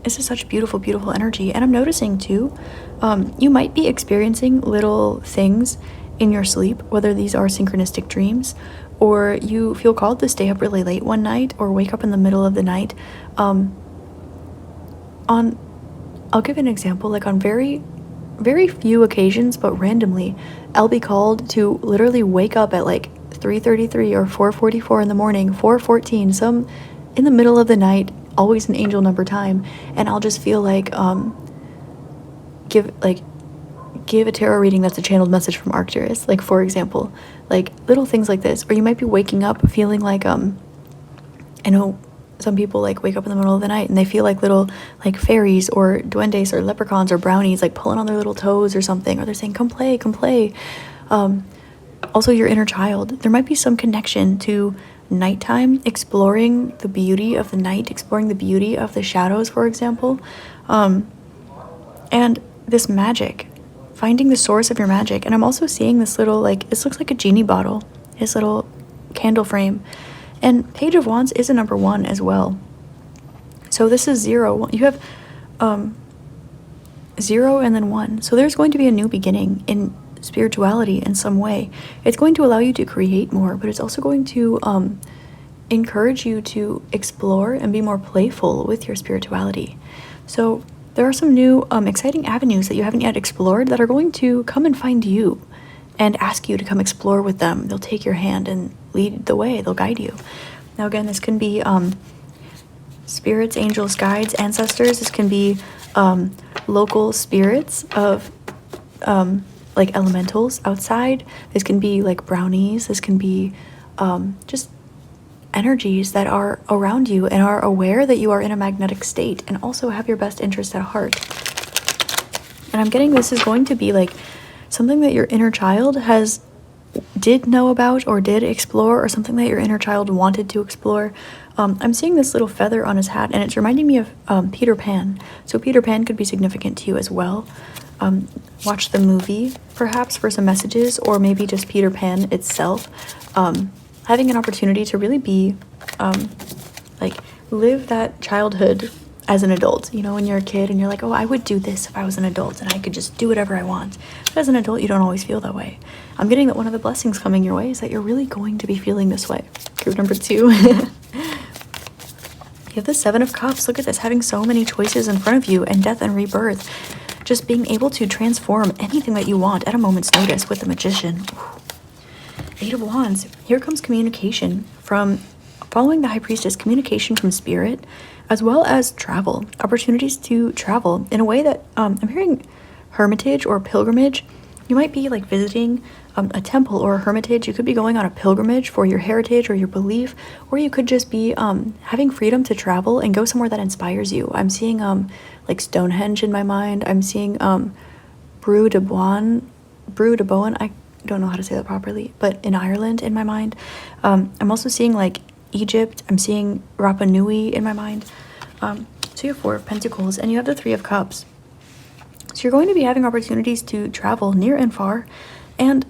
This is such beautiful, beautiful energy. And I'm noticing too, you might be experiencing little things in your sleep, whether these are synchronistic dreams, or you feel called to stay up really late one night, or wake up in the middle of the night. I'll give an example, like on very, very few occasions, but randomly, I'll be called to literally wake up at like 3:33 or 4:44 in the morning, 4:14, some in the middle of the night, always an angel number time, and I'll just feel like give a tarot reading that's a channeled message from Arcturus, like, for example, like little things like this. Or you might be waking up feeling like I know some people like wake up in the middle of the night and they feel like little like fairies or duendes or leprechauns or brownies like pulling on their little toes or something, or they're saying come play, come play. Also your inner child, there might be some connection to nighttime, exploring the beauty of the night, exploring the beauty of the shadows, for example, and this magic, finding the source of your magic. And I'm also seeing this little, like, this looks like a genie bottle, his little candle frame. And Page of Wands is a number 1 as well. So this is 0. You have 0 and then 1. So there's going to be a new beginning in spirituality in some way. It's going to allow you to create more, but it's also going to encourage you to explore and be more playful with your spirituality. So there are some new exciting avenues that you haven't yet explored that are going to come and find you and ask you to come explore with them. They'll take your hand and lead the way. They'll guide you. Now again, this can be spirits, angels, guides, ancestors. This can be local spirits of like elementals outside. This can be like brownies. This can be just energies that are around you and are aware that you are in a magnetic state and also have your best interest at heart. And I'm getting this is going to be like something that your inner child did know about or did explore, or something that your inner child wanted to explore. I'm seeing this little feather on his hat, and it's reminding me of Peter Pan. So Peter Pan could be significant to you as well. Watch the movie, perhaps, for some messages, or maybe just Peter Pan itself. Having an opportunity to really be, live that childhood as an adult. You know, when you're a kid and you're like, oh, I would do this if I was an adult and I could just do whatever I want. But as an adult, you don't always feel that way. I'm getting that one of the blessings coming your way is that you're really going to be feeling this way. Group number 2. You have the 7 of Cups. Look at this, having so many choices in front of you, and death and rebirth. Just being able to transform anything that you want at a moment's notice with the Magician. 8 of Wands. Here comes communication from, following the High Priestess, communication from Spirit, as well as travel. Opportunities to travel in a way that, I'm hearing hermitage or pilgrimage. You might be like visiting a temple or a hermitage. You could be going on a pilgrimage for your heritage or your belief, or you could just be having freedom to travel and go somewhere that inspires you. I'm seeing like Stonehenge in my mind. I'm seeing Brú de Boan. I don't know how to say that properly, but in Ireland in my mind. I'm also seeing like Egypt. I'm seeing Rapa Nui in my mind. So you have 4 of Pentacles, and you have the 3 of Cups. So you're going to be having opportunities to travel near and far, and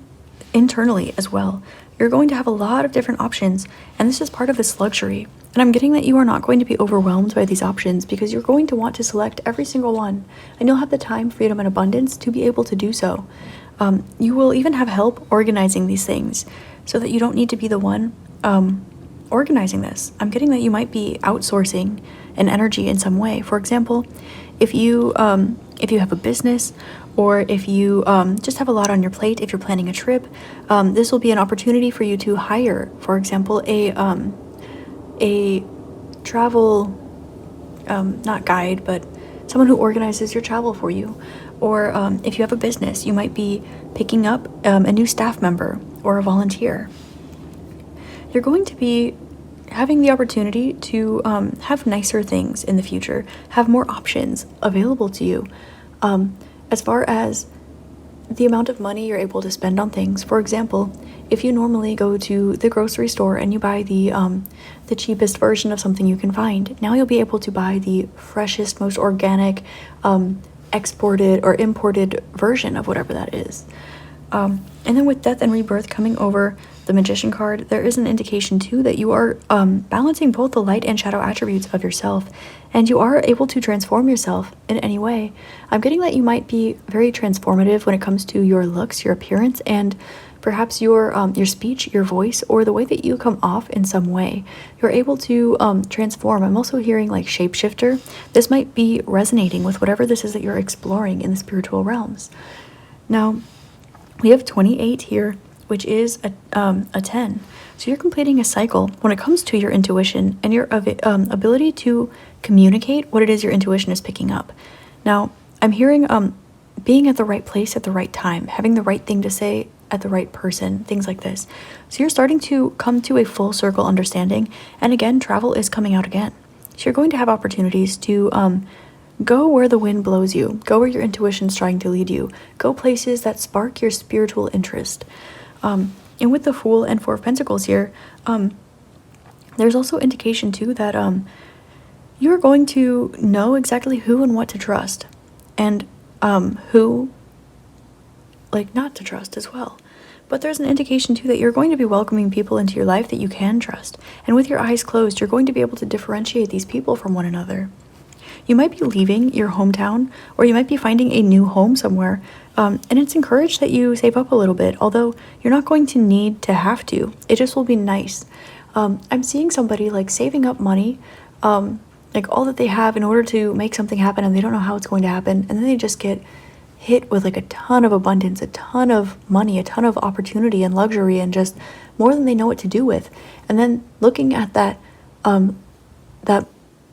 internally as well. You're going to have a lot of different options, and this is part of this luxury. And I'm getting that you are not going to be overwhelmed by these options, because you're going to want to select every single one, and you'll have the time, freedom, and abundance to be able to do so. You will even have help organizing these things, so that you don't need to be the one organizing this. I'm getting that you might be outsourcing an energy in some way. For example, if you have a business, or if you just have a lot on your plate, if you're planning a trip, this will be an opportunity for you to hire, for example, a travel, not guide, but someone who organizes your travel for you. Or if you have a business, you might be picking up a new staff member or a volunteer. You're going to be having the opportunity to have nicer things in the future, have more options available to you. As far as the amount of money you're able to spend on things. For example, if you normally go to the grocery store and you buy the cheapest version of something you can find, now you'll be able to buy the freshest, most organic, exported or imported version of whatever that is. And then with death and rebirth coming over the Magician card, there is an indication too that you are balancing both the light and shadow attributes of yourself, and you are able to transform yourself in any way. I'm getting that you might be very transformative when it comes to your looks, your appearance, and perhaps your speech, your voice, or the way that you come off in some way. You're able to transform. I'm also hearing like shapeshifter. This might be resonating with whatever this is that you're exploring in the spiritual realms. Now, we have 28 here, which is a 10. So you're completing a cycle when it comes to your intuition and your ability to communicate what it is your intuition is picking up. Now, I'm hearing being at the right place at the right time, having the right thing to say at the right person, things like this. So you're starting to come to a full circle understanding, and again, travel is coming out again. So you're going to have opportunities to go where the wind blows you, go where your intuition's trying to lead you, go places that spark your spiritual interest. And with the Fool and 4 of Pentacles here, there's also indication too that you're going to know exactly who and what to trust, and who like not to trust as well. But there's an indication too that you're going to be welcoming people into your life that you can trust, and with your eyes closed, you're going to be able to differentiate these people from one another. You might be leaving your hometown, or you might be finding a new home somewhere, and it's encouraged that you save up a little bit, although you're not going to need to have to. It just will be nice. I'm seeing somebody like saving up money, like all that they have in order to make something happen, and they don't know how it's going to happen, and then they just get hit with like a ton of abundance, a ton of money, a ton of opportunity and luxury, and just more than they know what to do with. And then looking at that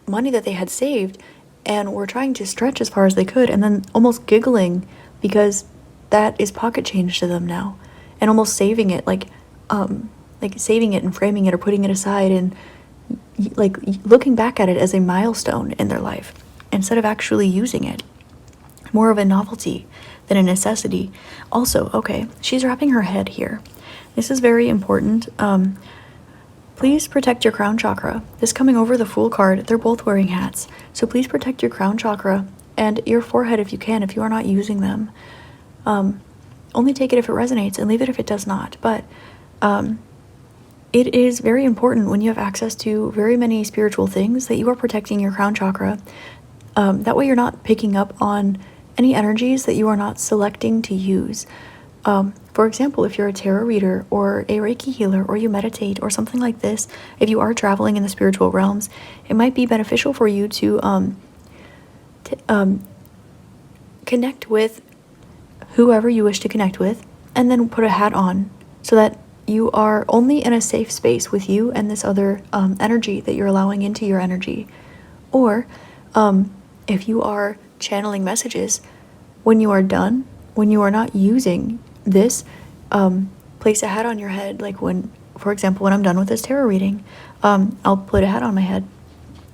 money that they had saved and were trying to stretch as far as they could, and then almost giggling because that is pocket change to them now, and almost saving it, like saving it and framing it or putting it aside, and like looking back at it as a milestone in their life instead of actually using it. More of a novelty than a necessity. Also, okay, she's wrapping her head here. This is very important. please protect your crown chakra. This coming over the Fool card, they're both wearing hats. So please protect your crown chakra and your forehead if you can, if you are not using them. Only take it if it resonates and leave it if it does not. But it is very important when you have access to very many spiritual things that you are protecting your crown chakra. That way you're not picking up on any energies that you are not selecting to use. For example, if you're a tarot reader or a Reiki healer or you meditate or something like this, if you are traveling in the spiritual realms, it might be beneficial for you to connect with whoever you wish to connect with and then put a hat on so that you are only in a safe space with you and this other energy that you're allowing into your energy. Or if you are channeling messages, when you are done, when you are not using this, place a hat on your head. Like when, for example, when I'm done with this tarot reading, I'll put a hat on my head.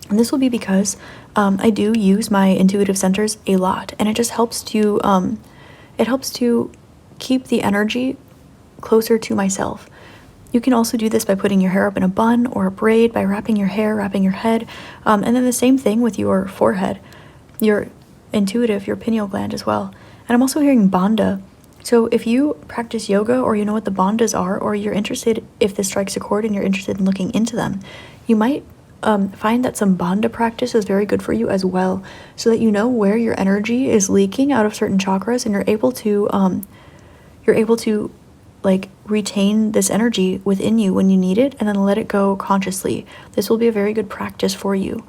And this will be because I do use my intuitive centers a lot, and it just helps to keep the energy closer to myself. You can also do this by putting your hair up in a bun or a braid, by wrapping your hair, wrapping your head, and then the same thing with your forehead, your intuitive, your pineal gland as well. And I'm also hearing bandha. So if you practice yoga or you know what the bandhas are, or you're interested, if this strikes a chord and you're interested in looking into them, you might find that some bandha practice is very good for you as well, so that you know where your energy is leaking out of certain chakras, and you're able to like retain this energy within you when you need it, and then let it go consciously. This will be a very good practice for you.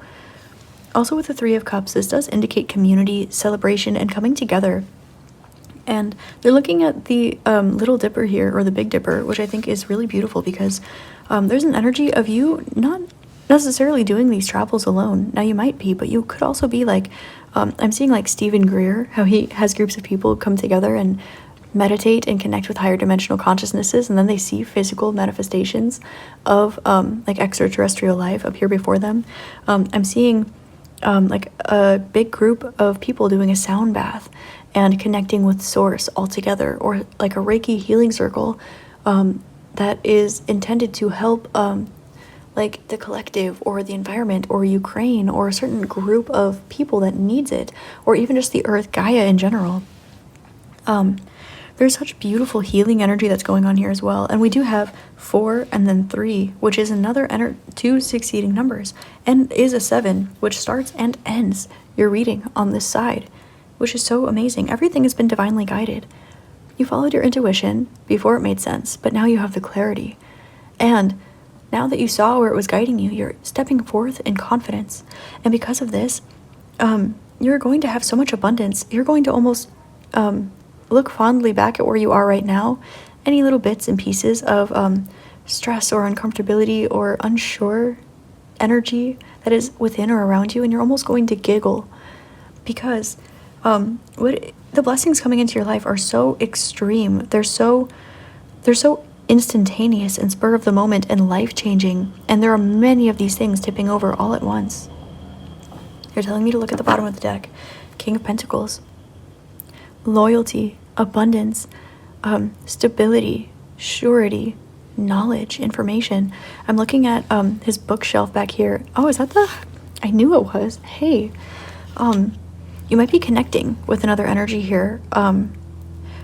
Also with the Three of Cups, this does indicate community, celebration, and coming together. And they're looking at the Little Dipper here, or the Big Dipper, which I think is really beautiful because there's an energy of you not necessarily doing these travels alone. Now you might be, but you could also be like, I'm seeing like Stephen Greer, how he has groups of people come together and meditate and connect with higher dimensional consciousnesses, and then they see physical manifestations of like extraterrestrial life up here before them. I'm seeing like a big group of people doing a sound bath and connecting with source all together, or like a Reiki healing circle that is intended to help like the collective or the environment or Ukraine or a certain group of people that needs it, or even just the earth, Gaia in general. There's such beautiful healing energy that's going on here as well. And we do have 4 and then 3, which is another two succeeding numbers, and is a 7, which starts and ends your reading on this side, which is so amazing. Everything has been divinely guided. You followed your intuition before it made sense, but now you have the clarity. And now that you saw where it was guiding you, you're stepping forth in confidence. And because of this, you're going to have so much abundance. You're going to almost look fondly back at where you are right now. Any little bits and pieces of stress or uncomfortability or unsure energy that is within or around you, and you're almost going to giggle because the blessings coming into your life are so extreme. They're so instantaneous and spur of the moment and life-changing, and there are many of these things tipping over all at once. You're telling me to look at the bottom of the deck. King of Pentacles. Loyalty, abundance, stability, surety, knowledge, information. I'm looking at his bookshelf back here. Oh, is that I knew it was. Hey, you might be connecting with another energy here.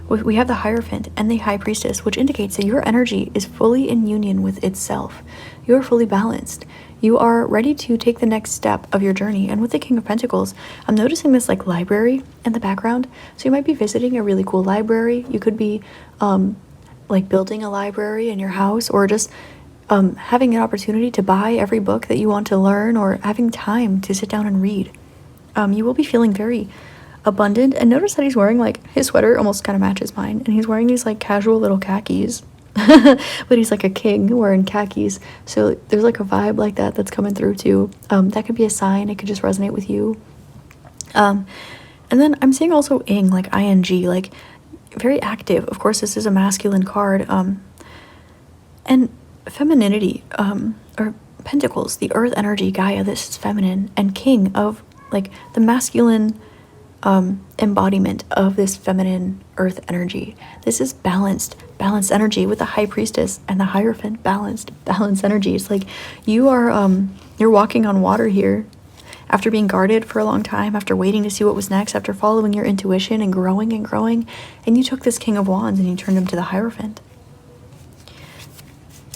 We have the Hierophant and the High Priestess, which indicates that your energy is fully in union with itself. You are fully balanced. You are ready to take the next step of your journey. And with the King of Pentacles, I'm noticing this like library in the background. So you might be visiting a really cool library. You could be like building a library in your house, or just having an opportunity to buy every book that you want to learn, or having time to sit down and read. You will be feeling very abundant. And notice that he's wearing, like, his sweater almost kind of matches mine, and he's wearing these like casual little khakis. But he's like a king wearing khakis, so there's like a vibe like that that's coming through too. That could be a sign. It could just resonate with you. And then I'm seeing also ing, like ing, like very active. Of course, this is a masculine card. And femininity, or pentacles, the earth energy, Gaia, this is feminine, and king of like the masculine embodiment of this feminine earth energy. This is balanced balanced energy with the High Priestess and the Hierophant, balanced energy. It's like you are, you're walking on water here after being guarded for a long time, after waiting to see what was next, after following your intuition and growing, and you took this King of Wands and you turned him to the Hierophant.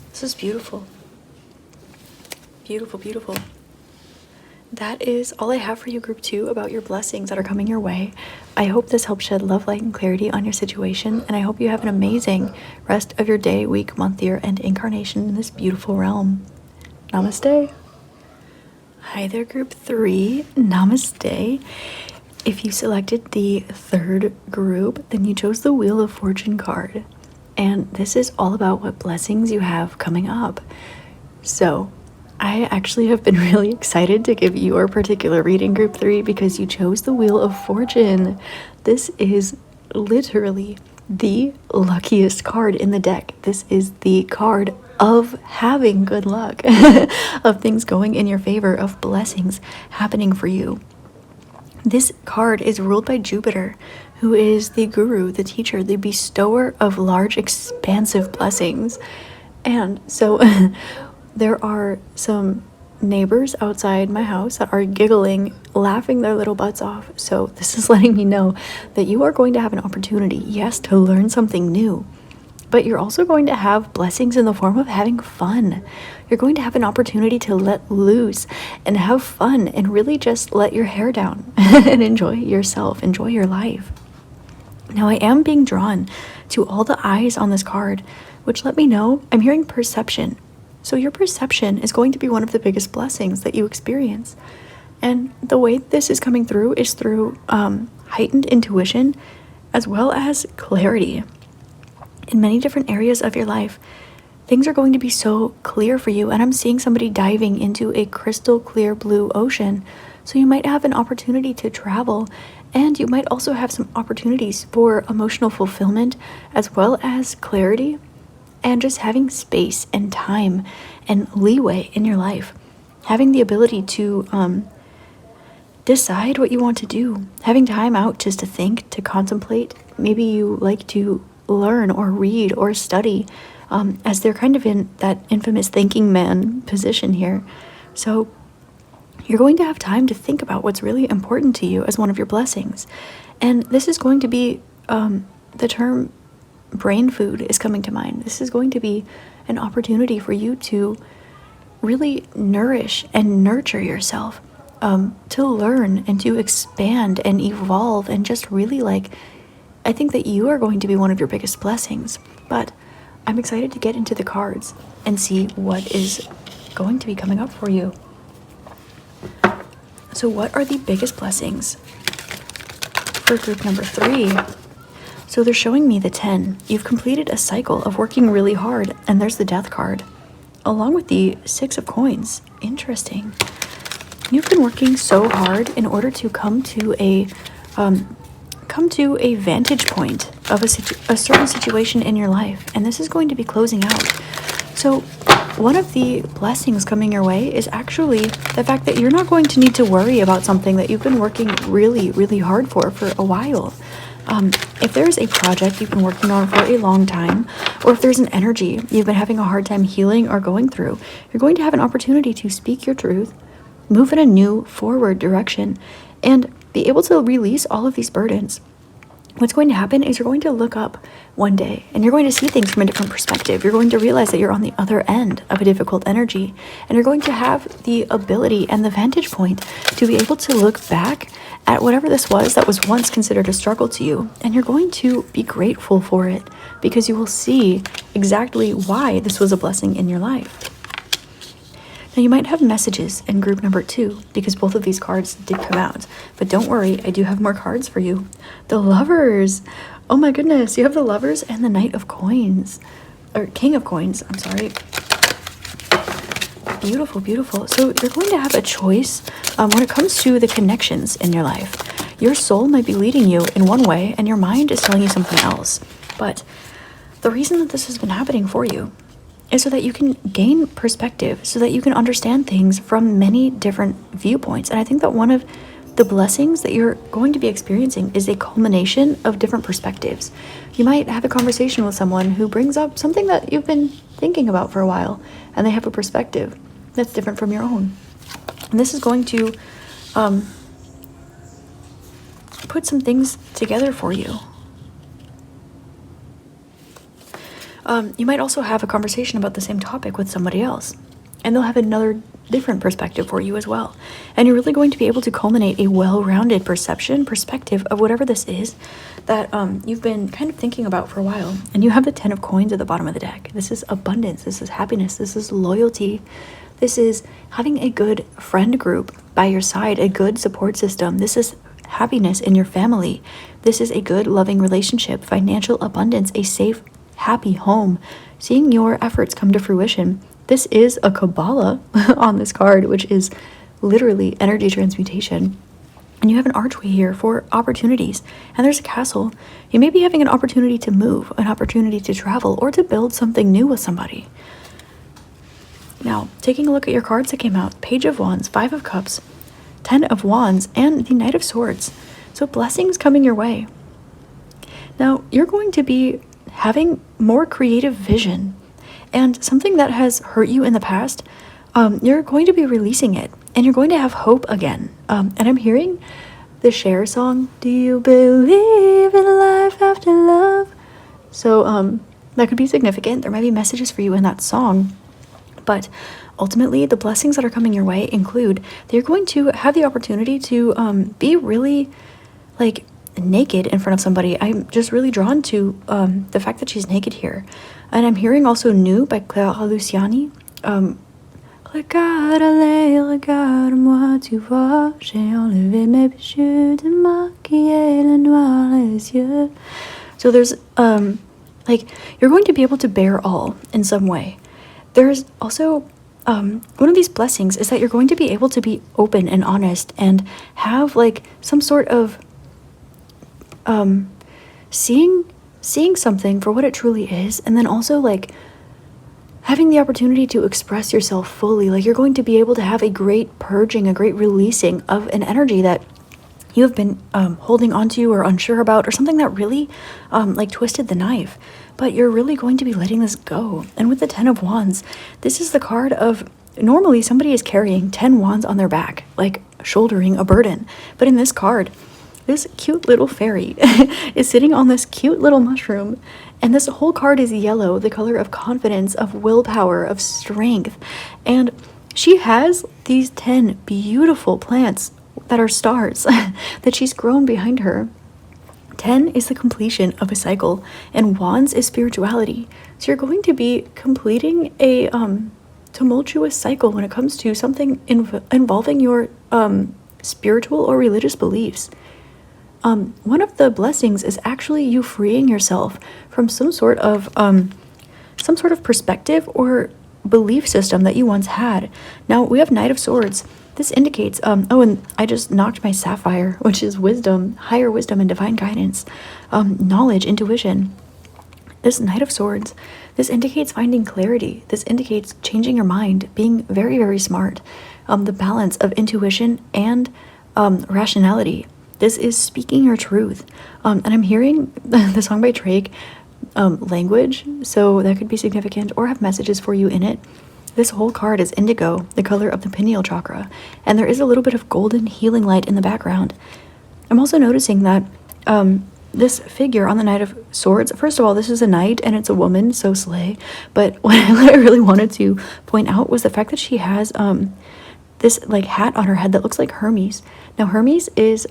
This is beautiful. Beautiful, beautiful. That is all I have for you, Group 2, about your blessings that are coming your way. I hope this helps shed love, light, and clarity on your situation, and I hope you have an amazing rest of your day, week, month, year, and incarnation in this beautiful realm. Namaste. Hi there, Group 3. Namaste. If you selected the third group, then you chose the Wheel of Fortune card. And this is all about what blessings you have coming up. So, I actually have been really excited to give your particular reading, Group 3, because you chose the Wheel of Fortune. This is literally the luckiest card in the deck. This is the card of having good luck, of things going in your favor, of blessings happening for you. This card is ruled by Jupiter, who is the guru, the teacher, the bestower of large, expansive blessings. And so there are some neighbors outside my house that are giggling, laughing their little butts off. So this is letting me know that you are going to have an opportunity, yes, to learn something new, but you're also going to have blessings in the form of having fun. You're going to have an opportunity to let loose and have fun and really just let your hair down and enjoy yourself, enjoy your life. Now, I am being drawn to all the eyes on this card, which let me know I'm hearing perception. So your perception is going to be one of the biggest blessings that you experience. And the way this is coming through is through heightened intuition as well as clarity. In many different areas of your life, things are going to be so clear for you. And I'm seeing somebody diving into a crystal clear blue ocean. So you might have an opportunity to travel, and you might also have some opportunities for emotional fulfillment as well as clarity, and just having space and time and leeway in your life, having the ability to decide what you want to do, having time out just to think, to contemplate. Maybe you like to learn or read or study, as they're kind of in that infamous thinking man position here. So you're going to have time to think about what's really important to you as one of your blessings. And this is going to be the term brain food is coming to mind. This is going to be an opportunity for you to really nourish and nurture yourself, to learn and to expand and evolve, and just really I think that you are going to be one of your biggest blessings. But I'm excited to get into the cards and see what is going to be coming up for you. So what are the biggest blessings for group number 3? So they're showing me the 10. You've completed a cycle of working really hard, and there's the Death card, along with the 6 of Coins. Interesting. You've been working so hard in order to come to a vantage point of a certain situation in your life, and this is going to be closing out. So one of the blessings coming your way is actually the fact that you're not going to need to worry about something that you've been working really, really hard for a while. If there's a project you've been working on for a long time, or if there's an energy you've been having a hard time healing or going through, you're going to have an opportunity to speak your truth, move in a new forward direction, and be able to release all of these burdens. What's going to happen is you're going to look up one day and you're going to see things from a different perspective. You're going to realize that you're on the other end of a difficult energy, and you're going to have the ability and the vantage point to be able to look back at whatever this was that was once considered a struggle to you, and you're going to be grateful for it because you will see exactly why this was a blessing in your life. Now, you might have messages in group number 2 because both of these cards did come out, but don't worry, I do have more cards for you. The Lovers. Oh my goodness, you have the Lovers and the Knight of Coins, or King of Coins, I'm sorry. Beautiful, beautiful. So you're going to have a choice when it comes to the connections in your life. Your soul might be leading you in one way and your mind is telling you something else. But the reason that this has been happening for you is so that you can gain perspective, so that you can understand things from many different viewpoints. And I think that one of the blessings that you're going to be experiencing is a culmination of different perspectives. You might have a conversation with someone who brings up something that you've been thinking about for a while, and they have a perspective that's different from your own. And this is going to put some things together for you. You might also have a conversation about the same topic with somebody else, and they'll have another different perspective for you as well. And you're really going to be able to culminate a well-rounded perspective of whatever this is that you've been kind of thinking about for a while. And you have the 10 of coins at the bottom of the deck. This is abundance. This is happiness. This is loyalty. This is having a good friend group by your side, a good support system. This is happiness in your family. This is a good, loving relationship, financial abundance, a safe, happy home, seeing your efforts come to fruition. This is a Kabbalah on this card, which is literally energy transmutation. And you have an archway here for opportunities. And there's a castle. You may be having an opportunity to move, an opportunity to travel, or to build something new with somebody. Now, taking a look at your cards that came out, Page of Wands, 5 of Cups, 10 of Wands, and the Knight of Swords. So blessings coming your way. Now, you're going to be having more creative vision, and something that has hurt you in the past, you're going to be releasing it, and you're going to have hope again. And I'm hearing the Cher song, Do You Believe in Life After Love? So that could be significant. There might be messages for you in that song, but ultimately the blessings that are coming your way include that you're going to have the opportunity to be really like naked in front of somebody. I'm just really drawn to the fact that she's naked here. And I'm hearing also Nu by Clara Luciani. Regarde-les, regarde-moi, tu vois, j'ai enlevé mes bijoux de maquiller le noir les yeux. So there's like you're going to be able to bear all in some way. There's also one of these blessings is that you're going to be able to be open and honest and have like some sort of seeing something for what it truly is, and then also like having the opportunity to express yourself fully. Like you're going to be able to have a great purging, a great releasing of an energy that you have been holding onto or unsure about, or something that really like twisted the knife, but you're really going to be letting this go. And with the 10 of Wands, this is the card of normally somebody is carrying 10 wands on their back, like shouldering a burden, but in this card, this cute little fairy is sitting on this cute little mushroom, and this whole card is yellow, the color of confidence, of willpower, of strength. And she has these 10 beautiful plants that are stars that she's grown behind her. 10 is the completion of a cycle, and Wands is spirituality. So you're going to be completing a tumultuous cycle when it comes to something involving your spiritual or religious beliefs. One of the blessings is actually you freeing yourself from some sort of perspective or belief system that you once had. Now we have Knight of Swords. This indicates, and I just knocked my sapphire, which is wisdom, higher wisdom and divine guidance, knowledge, intuition. This Knight of Swords, this indicates finding clarity. This indicates changing your mind, being very, very smart. The balance of intuition and rationality. This is speaking your truth. And I'm hearing the song by Drake, language, so that could be significant or have messages for you in it. This whole card is indigo, the color of the pineal chakra, and there is a little bit of golden healing light in the background. I'm also noticing that this figure on the Knight of Swords, first of all, this is a knight and it's a woman, so slay. But what I really wanted to point out was the fact that she has this like hat on her head that looks like Hermes. Now Hermes is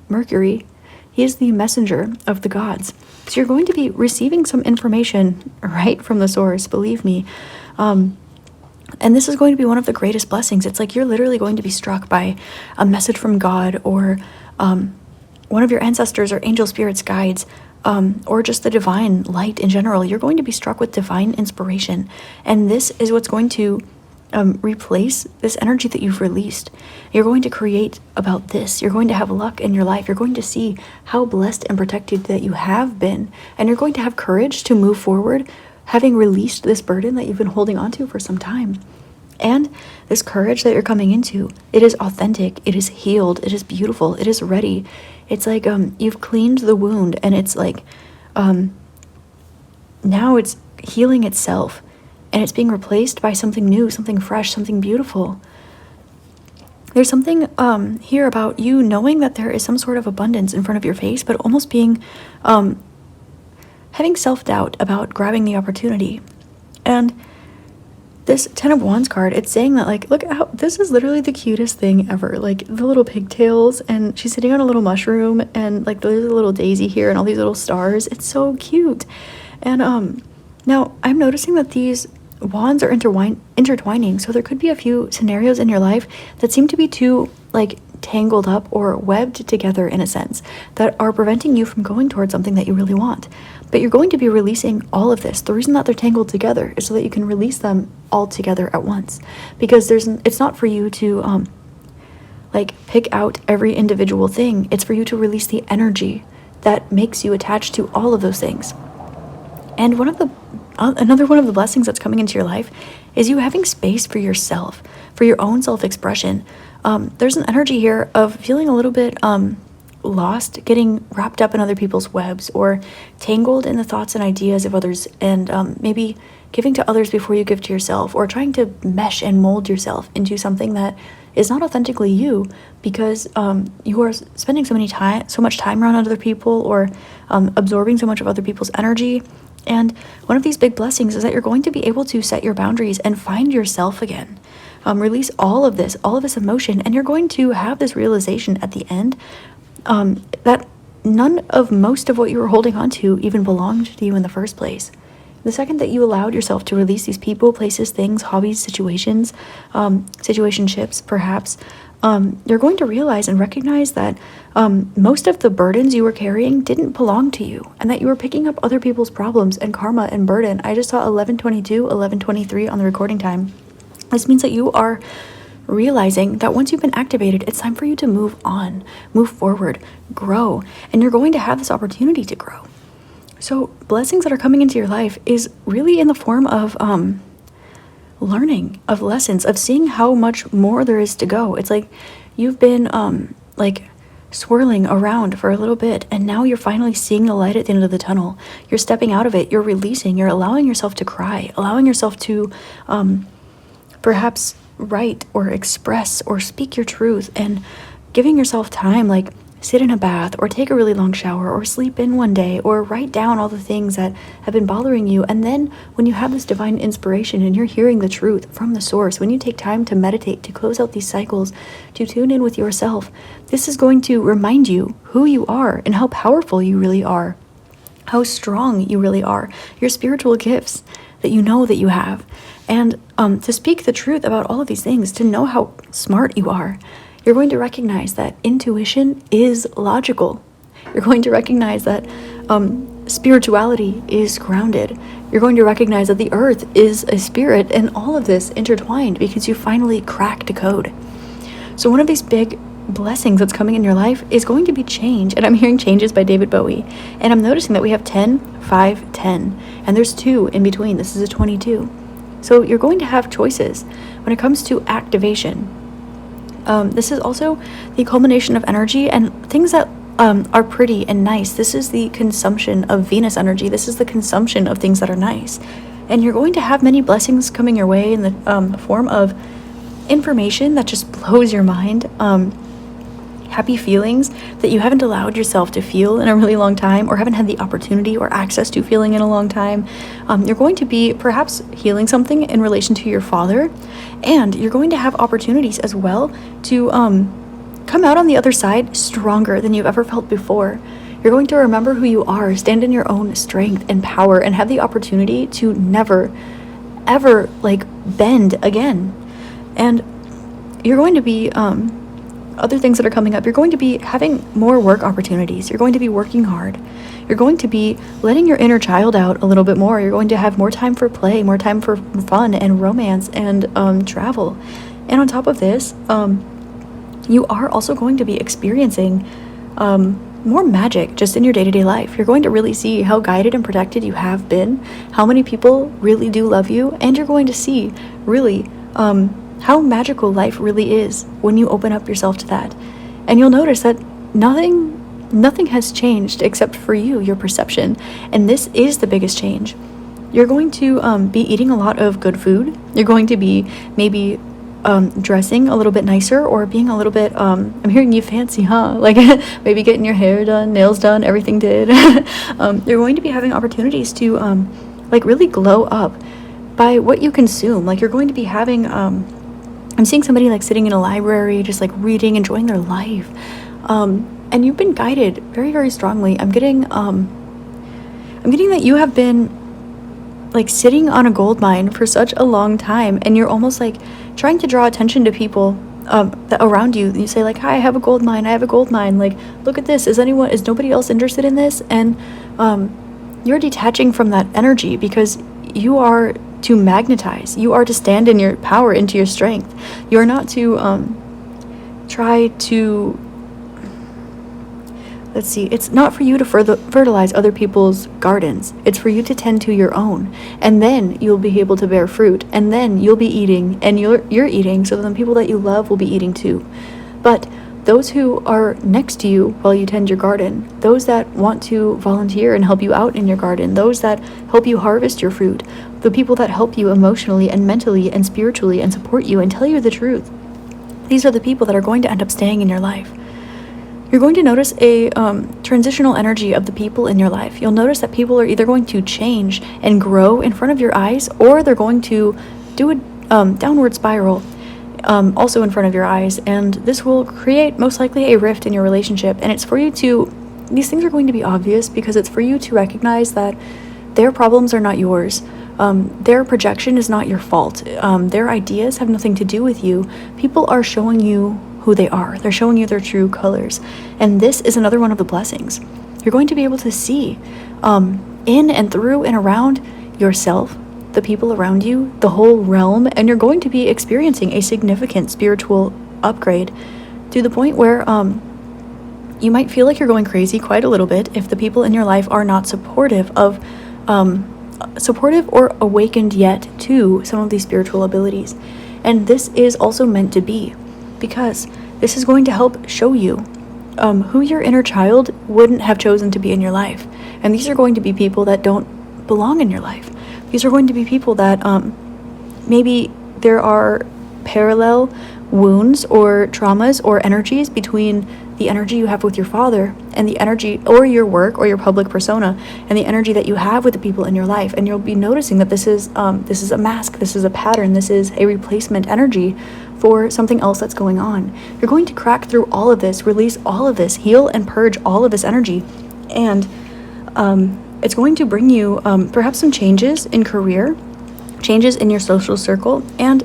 Mercury. He is the messenger of the gods. So you're going to be receiving some information right from the source, believe me. And this is going to be one of the greatest blessings. It's like you're literally going to be struck by a message from God, or one of your ancestors or angel spirits, guides, or just the divine light in general. You're going to be struck with divine inspiration. And this is what's going to replace this energy that you've released. You're going to create about this. You're going to have luck in your life. You're going to see how blessed and protected that you have been. And you're going to have courage to move forward, having released this burden that you've been holding on to for some time. And this courage that you're coming into, it is authentic, it is healed, it is beautiful, it is ready. It's like you've cleaned the wound, and it's like now it's healing itself, and it's being replaced by something new, something fresh, something beautiful. There's something here about you knowing that there is some sort of abundance in front of your face, but almost being having self-doubt about grabbing the opportunity. And this 10 of Wands card, it's saying that, like, look how this is literally the cutest thing ever. Like, the little pigtails, and she's sitting on a little mushroom, and like there's a little daisy here and all these little stars. It's so cute. And now I'm noticing that these wands are intertwining, so there could be a few scenarios in your life that seem to be too like tangled up or webbed together in a sense, that are preventing you from going towards something that you really want. But you're going to be releasing all of this. The reason that they're tangled together is so that you can release them all together at once, because it's not for you to like pick out every individual thing. It's for you to release the energy that makes you attached to all of those things. And another one of the blessings that's coming into your life is you having space for yourself, for your own self-expression. There's an energy here of feeling a little bit lost, getting wrapped up in other people's webs, or tangled in the thoughts and ideas of others, and maybe giving to others before you give to yourself, or trying to mesh and mold yourself into something that is not authentically you, because you are spending so much time around other people, or absorbing so much of other people's energy. And one of these big blessings is that you're going to be able to set your boundaries and find yourself again. Release all of this emotion, and you're going to have this realization at the end that most of what you were holding on to even belonged to you in the first place. The second that you allowed yourself to release these people, places, things, hobbies, situations, situationships, perhaps, you're going to realize and recognize that most of the burdens you were carrying didn't belong to you, and that you were picking up other people's problems and karma and burden. I just saw 1122, 1123 on the recording time. This means that you are realizing that once you've been activated, it's time for you to move on, move forward, grow, and you're going to have this opportunity to grow. So blessings that are coming into your life is really in the form of learning, of lessons, of seeing how much more there is to go. It's like you've been like swirling around for a little bit, and now you're finally seeing the light at the end of the tunnel. You're stepping out of it, you're releasing, you're allowing yourself to cry, allowing yourself to perhaps write or express or speak your truth, and giving yourself time, like sit in a bath, or take a really long shower, or sleep in one day, or write down all the things that have been bothering you. And then when you have this divine inspiration and you're hearing the truth from the source, when you take time to meditate, to close out these cycles, to tune in with yourself, this is going to remind you who you are and how powerful you really are, how strong you really are, your spiritual gifts that you know that you have, and to speak the truth about all of these things, to know how smart you are. You're going to recognize that intuition is logical. You're going to recognize that spirituality is grounded. You're going to recognize that the earth is a spirit, and all of this intertwined because you finally cracked a code. So one of these big blessings that's coming in your life is going to be change. And I'm hearing Changes by David Bowie. And I'm noticing that we have 10, 5, 10. And there's 2 in between. This is a 22. So you're going to have choices when it comes to activation. This is also the culmination of energy and things that are pretty and nice. This is the consumption of Venus energy. This is the consumption of things that are nice. And you're going to have many blessings coming your way in the form of information that just blows your mind. Happy feelings that you haven't allowed yourself to feel in a really long time, or haven't had the opportunity or access to feeling in a long time. You're going to be perhaps healing something in relation to your father, and you're going to have opportunities as well to come out on the other side stronger than you've ever felt before. You're going to remember who you are, stand in your own strength and power, and have the opportunity to never, ever bend again. And you're going to be other things that are coming up. You're going to be having more work opportunities. You're going to be working hard. You're going to be letting your inner child out a little bit more. You're going to have more time for play, more time for fun and romance and travel. And on top of this, you are also going to be experiencing more magic just in your day-to-day life. You're going to really see how guided and protected you have been, how many people really do love you, and you're going to see really how magical life really is when you open up yourself to that. And you'll notice that nothing has changed except for you, your perception. And this is the biggest change. You're going to be eating a lot of good food. You're going to be maybe dressing a little bit nicer, or being a little bit, I'm hearing you fancy, huh? Like maybe getting your hair done, nails done, everything did. You're going to be having opportunities to like really glow up by what you consume. Like you're going to be having, I'm seeing somebody like sitting in a library, just like reading, enjoying their life. And you've been guided very, very strongly. I'm getting that you have been like sitting on a gold mine for such a long time, and you're almost like trying to draw attention to people that around you. You say like, hi, I have a gold mine, like, look at this, is nobody else interested in this? And you're detaching from that energy, because you are to magnetize, you are to stand in your power, into your strength. You're not to try to, let's see, it's not for you to fertilize other people's gardens. It's for you to tend to your own. And then you'll be able to bear fruit. And then you'll be eating, and you're eating, so then the people that you love will be eating too. But those who are next to you while you tend your garden, those that want to volunteer and help you out in your garden, those that help you harvest your fruit, the people that help you emotionally and mentally and spiritually and support you and tell you the truth, these are the people that are going to end up staying in your life. You're going to notice a transitional energy of the people in your life. You'll notice that people are either going to change and grow in front of your eyes, or they're going to do a downward spiral also in front of your eyes. And this will create most likely a rift in your relationship. And it's for you to, these things are going to be obvious, because it's for you to recognize that their problems are not yours. Their projection is not your fault. Their ideas have nothing to do with you. People are showing you who they are. They're showing you their true colors. And this is another one of the blessings. You're going to be able to see in and through and around yourself, the people around you, the whole realm, and you're going to be experiencing a significant spiritual upgrade to the point where you might feel like you're going crazy quite a little bit if the people in your life are not supportive or awakened yet to some of these spiritual abilities. And this is also meant to be, because this is going to help show you who your inner child wouldn't have chosen to be in your life. And these are going to be people that don't belong in your life. These are going to be people that maybe there are parallel wounds or traumas or energies between the energy you have with your father and the energy, or your work or your public persona, and the energy that you have with the people in your life. And you'll be noticing that this is a mask, this is a pattern, this is a replacement energy for something else that's going on. You're going to crack through all of this, release all of this, heal and purge all of this energy, and it's going to bring you perhaps some changes in career, changes in your social circle, and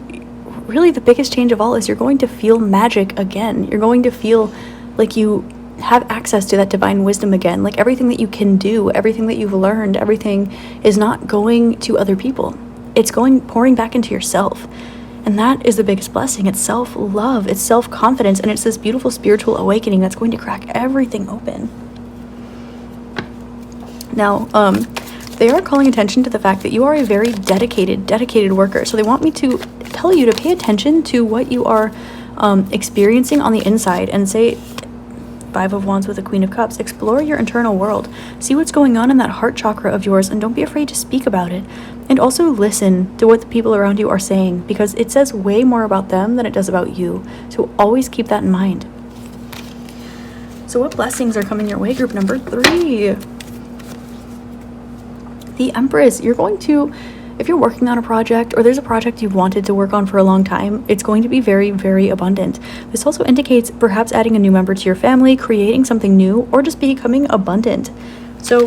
really the biggest change of all is you're going to feel magic again. You're going to feel like you have access to that divine wisdom again. Like everything that you can do, everything that you've learned, everything is not going to other people. It's pouring back into yourself. And that is the biggest blessing. It's self-love, it's self-confidence, and it's this beautiful spiritual awakening that's going to crack everything open. Now, they are calling attention to the fact that you are a very dedicated worker. So they want me to tell you to pay attention to what you are experiencing on the inside, and say, Five of Wands with the Queen of Cups, explore your internal world. See what's going on in that heart chakra of yours, and don't be afraid to speak about it. And also listen to what the people around you are saying, because it says way more about them than it does about you. So always keep that in mind. So what blessings are coming your way, group number 3? The Empress. You're going to, if you're working on a project, or there's a project you've wanted to work on for a long time, it's going to be very, very abundant. This also indicates perhaps adding a new member to your family, creating something new, or just becoming abundant. So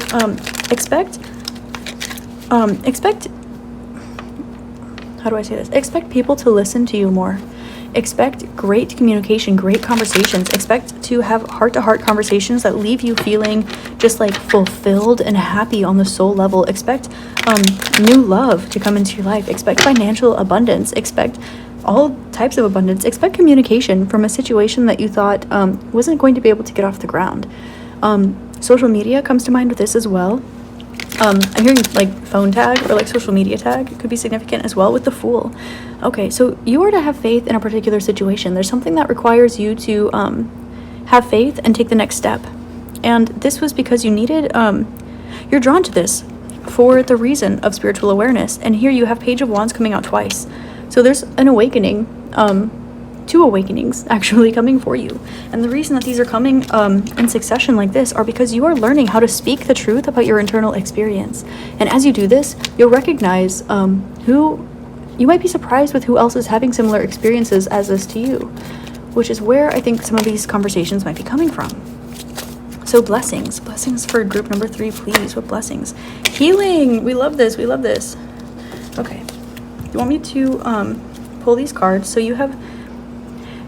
expect, how do I say this? Expect people to listen to you more. Expect great communication, great conversations. Expect to have heart-to-heart conversations that leave you feeling just like fulfilled and happy on the soul level. Expect new love to come into your life. Expect financial abundance. Expect all types of abundance. Expect communication from a situation that you thought wasn't going to be able to get off the ground. Social media comes to mind with this as well. I'm hearing like phone tag or like social media tag could be significant as well with the Fool. Okay, so you are to have faith in a particular situation. There's something that requires you to have faith and take the next step. And this was because you needed, you're drawn to this for the reason of spiritual awareness. And here you have Page of Wands coming out twice. So there's an awakening, 2 awakenings actually coming for you. And the reason that these are coming in succession like this are because you are learning how to speak the truth about your internal experience. And as you do this, you'll recognize who, you might be surprised with who else is having similar experiences as this to you, which is where I think some of these conversations might be coming from. So blessings for group number 3, please. What blessings? Healing. We love this. Okay. You want me to pull these cards? So you have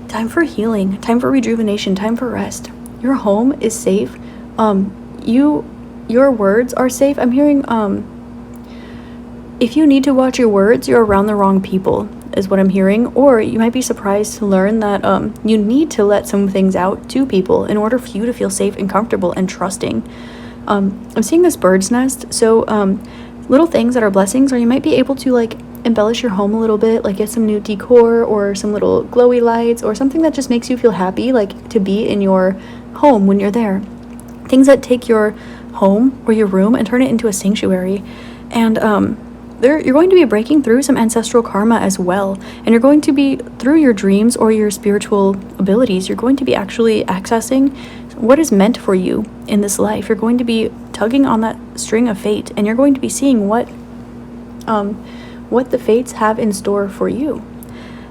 time for healing, time for rejuvenation, time for rest. Your home is safe. Your words are safe. I'm hearing if you need to watch your words, you're around the wrong people, is what I'm hearing. Or you might be surprised to learn that you need to let some things out to people in order for you to feel safe and comfortable and trusting. I'm seeing this bird's nest. So little things that are blessings, or you might be able to like embellish your home a little bit, like get some new decor or some little glowy lights or something that just makes you feel happy, like to be in your home when you're there. Things that take your home or your room and turn it into a sanctuary. And you're going to be breaking through some ancestral karma as well. And you're going to be, through your dreams or your spiritual abilities, you're going to be actually accessing what is meant for you in this life. You're going to be tugging on that string of fate, and you're going to be seeing what the fates have in store for you.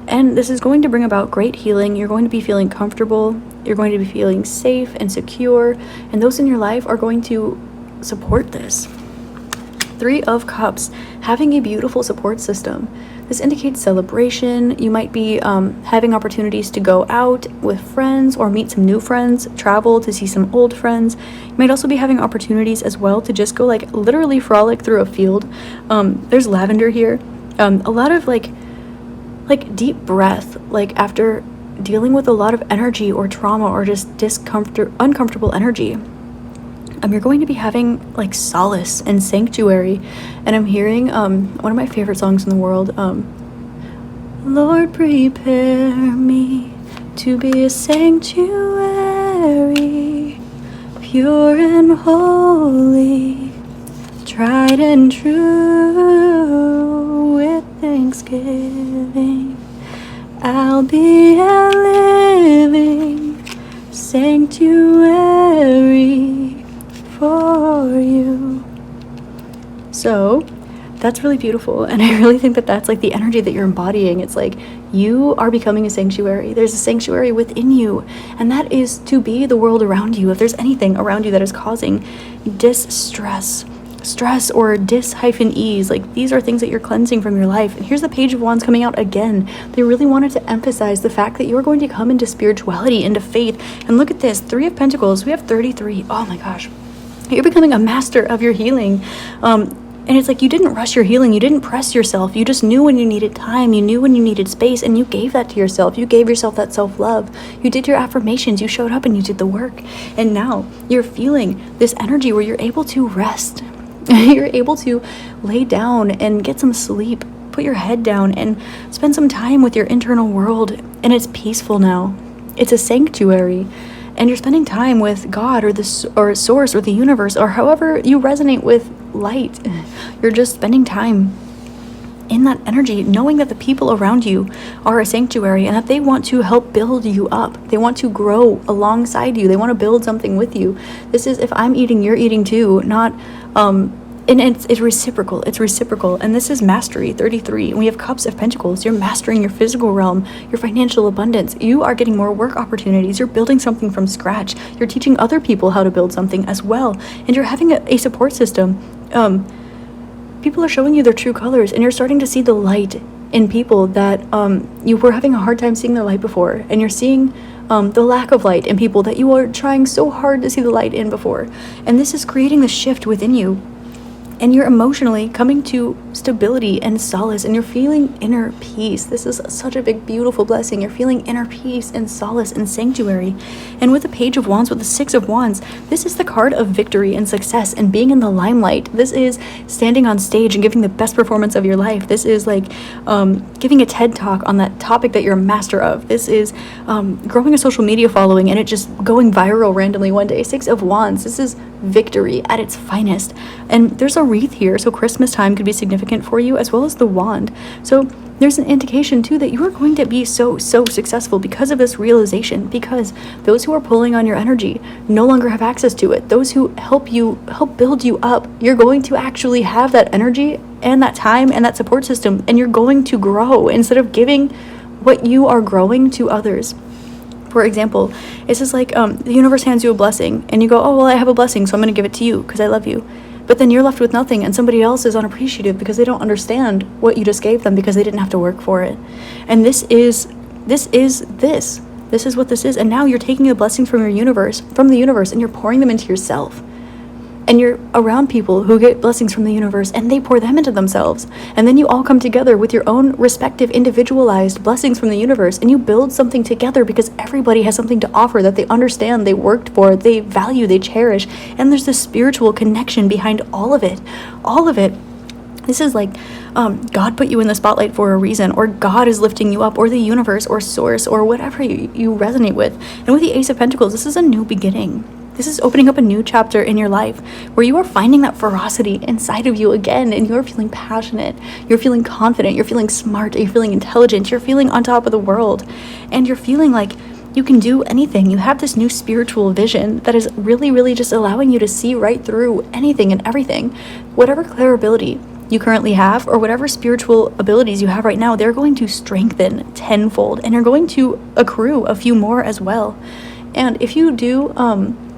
And this is going to bring about great healing. You're going to be feeling comfortable. You're going to be feeling safe and secure. And those in your life are going to support this. 3 of Cups, having a beautiful support system. This indicates celebration. You might be having opportunities to go out with friends or meet some new friends, travel to see some old friends. You might also be having opportunities as well to just go like literally frolic through a field. There's lavender here. A lot of like deep breath, like after dealing with a lot of energy or trauma or just uncomfortable energy. You're going to be having like solace and sanctuary. And I'm hearing one of my favorite songs in the world, Lord, prepare me to be a sanctuary, pure and holy, tried and true. With thanksgiving, I'll be a living sanctuary for you. So that's really beautiful, and I really think that that's like the energy that you're embodying. It's like you are becoming a sanctuary. There's a sanctuary within you, and that is to be the world around you. If there's anything around you that is causing distress, stress, or dis-ease, like these are things that you're cleansing from your life. And here's the Page of Wands coming out again. They really wanted to emphasize the fact that you're going to come into spirituality, into faith. And look at this, 3 of Pentacles. We have 33. Oh my gosh. You're becoming a master of your healing. And it's like you didn't rush your healing. You didn't press yourself. You just knew when you needed time. You knew when you needed space, and you gave that to yourself. You gave yourself that self-love. You did your affirmations. You showed up and you did the work. And now you're feeling this energy where you're able to rest. You're able to lay down and get some sleep. Put your head down and spend some time with your internal world. And it's peaceful now. It's a sanctuary. And you're spending time with God or source or the universe, or however you resonate with light. You're just spending time in that energy, knowing that the people around you are a sanctuary and that they want to help build you up. They want to grow alongside you. They want to build something with you. This is, if I'm eating, you're eating too, not and it's reciprocal. It's reciprocal. And this is mastery, 33. And we have Cups of Pentacles. You're mastering your physical realm, your financial abundance. You are getting more work opportunities. You're building something from scratch. You're teaching other people how to build something as well. And you're having a support system. People are showing you their true colors, and you're starting to see the light in people that you were having a hard time seeing the light before. And you're seeing the lack of light in people that you were trying so hard to see the light in before. And this is creating the shift within you. and you're emotionally coming to stability and solace, and you're feeling inner peace. This is such a big, beautiful blessing. You're feeling inner peace and solace and sanctuary. And with the Page of Wands, with the Six of Wands, this is the card of victory and success and being in the limelight. This is standing on stage and giving the best performance of your life. This is like giving a TED Talk on that topic that you're a master of. This is growing a social media following and it just going viral randomly one day. Six of Wands, this is victory at its finest. And there's a wreath here, so Christmas time could be significant for you, as well as the wand. So there's an indication too that you are going to be so successful because of this realization, because those who are pulling on your energy no longer have access to it. Those who help build you up, you're going to actually have that energy and that time and that support system, and you're going to grow instead of giving what you are growing to others. For example, it's just like the universe hands you a blessing and you go, oh, well, I have a blessing, so I'm going to give it to you because I love you. But then you're left with nothing, and somebody else is unappreciative because they don't understand what you just gave them because they didn't have to work for it. And this is what this is. And now you're taking the blessings from the universe, and you're pouring them into yourself. And you're around people who get blessings from the universe and they pour them into themselves. And then you all come together with your own respective individualized blessings from the universe, and you build something together because everybody has something to offer that they understand, they worked for, they value, they cherish. And there's this spiritual connection behind all of it. All of it. This is like God put you in the spotlight for a reason, or God is lifting you up, or the universe, or source, or whatever you resonate with. And with the Ace of Pentacles, this is a new beginning. This is opening up a new chapter in your life where you are finding that ferocity inside of you again, and you're feeling passionate, you're feeling confident, you're feeling smart, you're feeling intelligent, you're feeling on top of the world, and you're feeling like you can do anything. You have this new spiritual vision that is really, really just allowing you to see right through anything and everything. Whatever clairability you currently have, or whatever spiritual abilities you have right now, they're going to strengthen tenfold, and you're going to accrue a few more as well. And if you do,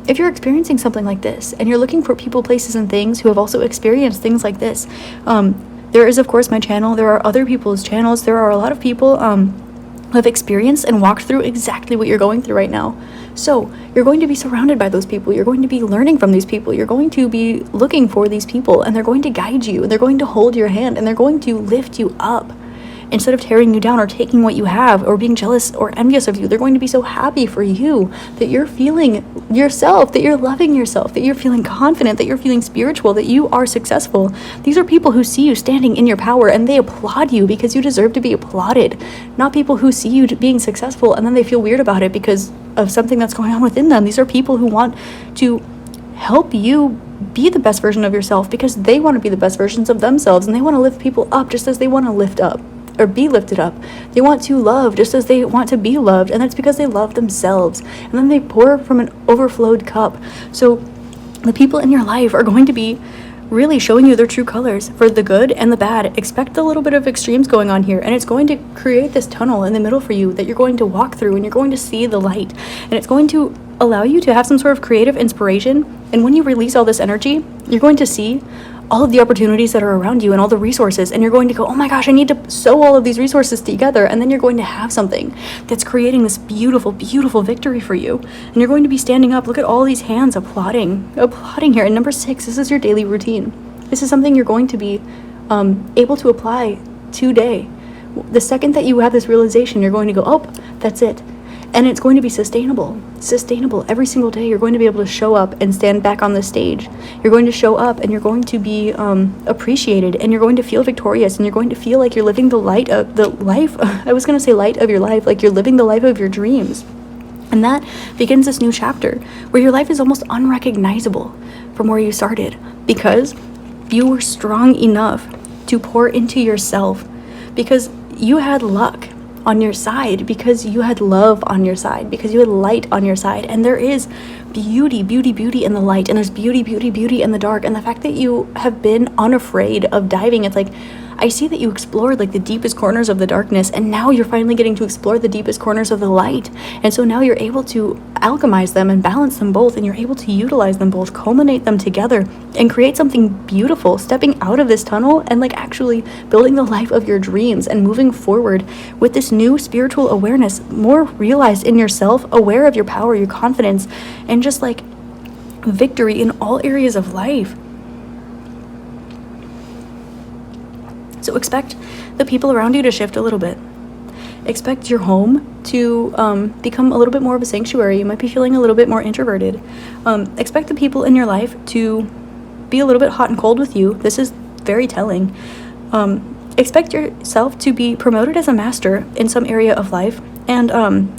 if you're experiencing something like this and you're looking for people, places, and things who have also experienced things like this, there is, of course, my channel. There are other people's channels. There are a lot of people who have experienced and walked through exactly what you're going through right now. So you're going to be surrounded by those people. You're going to be learning from these people. You're going to be looking for these people, and they're going to guide you, and they're going to hold your hand, and they're going to lift you up. Instead of tearing you down or taking what you have or being jealous or envious of you, they're going to be so happy for you that you're feeling yourself, that you're loving yourself, that you're feeling confident, that you're feeling spiritual, that you are successful. These are people who see you standing in your power and they applaud you because you deserve to be applauded. Not people who see you being successful and then they feel weird about it because of something that's going on within them. These are people who want to help you be the best version of yourself because they want to be the best versions of themselves, and they want to lift people up just as they want to lift up or be lifted up. They want to love just as they want to be loved, and that's because they love themselves. And then they pour from an overflowed cup. So the people in your life are going to be really showing you their true colors for the good and the bad. Expect a little bit of extremes going on here, and it's going to create this tunnel in the middle for you that you're going to walk through, and you're going to see the light, and it's going to allow you to have some sort of creative inspiration. And when you release all this energy, you're going to see all of the opportunities that are around you and all the resources, and you're going to go, oh my gosh, I need to sew all of these resources together, and then you're going to have something that's creating this beautiful, beautiful victory for you, and you're going to be standing up. Look at all these hands applauding here. And number 6, this is your daily routine. This is something you're going to be able to apply today. The second that you have this realization, you're going to go, oh, that's it. And it's going to be sustainable every single day. You're going to be able to show up and stand back on the stage. You're going to show up and you're going to be appreciated, and you're going to feel victorious, and you're going to feel like you're living the light of the life. I was going to say light of your life, like you're living the life of your dreams. And that begins this new chapter where your life is almost unrecognizable from where you started because you were strong enough to pour into yourself, because you had luck on your side, because you had love on your side, because you had light on your side. And there is beauty in the light, and there's beauty in the dark. And the fact that you have been unafraid of diving, it's like, I see that you explored like the deepest corners of the darkness, and now you're finally getting to explore the deepest corners of the light. And so now you're able to alchemize them and balance them both, and you're able to utilize them both, culminate them together, and create something beautiful, stepping out of this tunnel and like actually building the life of your dreams and moving forward with this new spiritual awareness, more realized in yourself, aware of your power, your confidence, and just like victory in all areas of life. So expect the people around you to shift a little bit. Expect your home to become a little bit more of a sanctuary. You might be feeling a little bit more introverted. Expect the people in your life to be a little bit hot and cold with you. This is very telling. Expect yourself to be promoted as a master in some area of life, and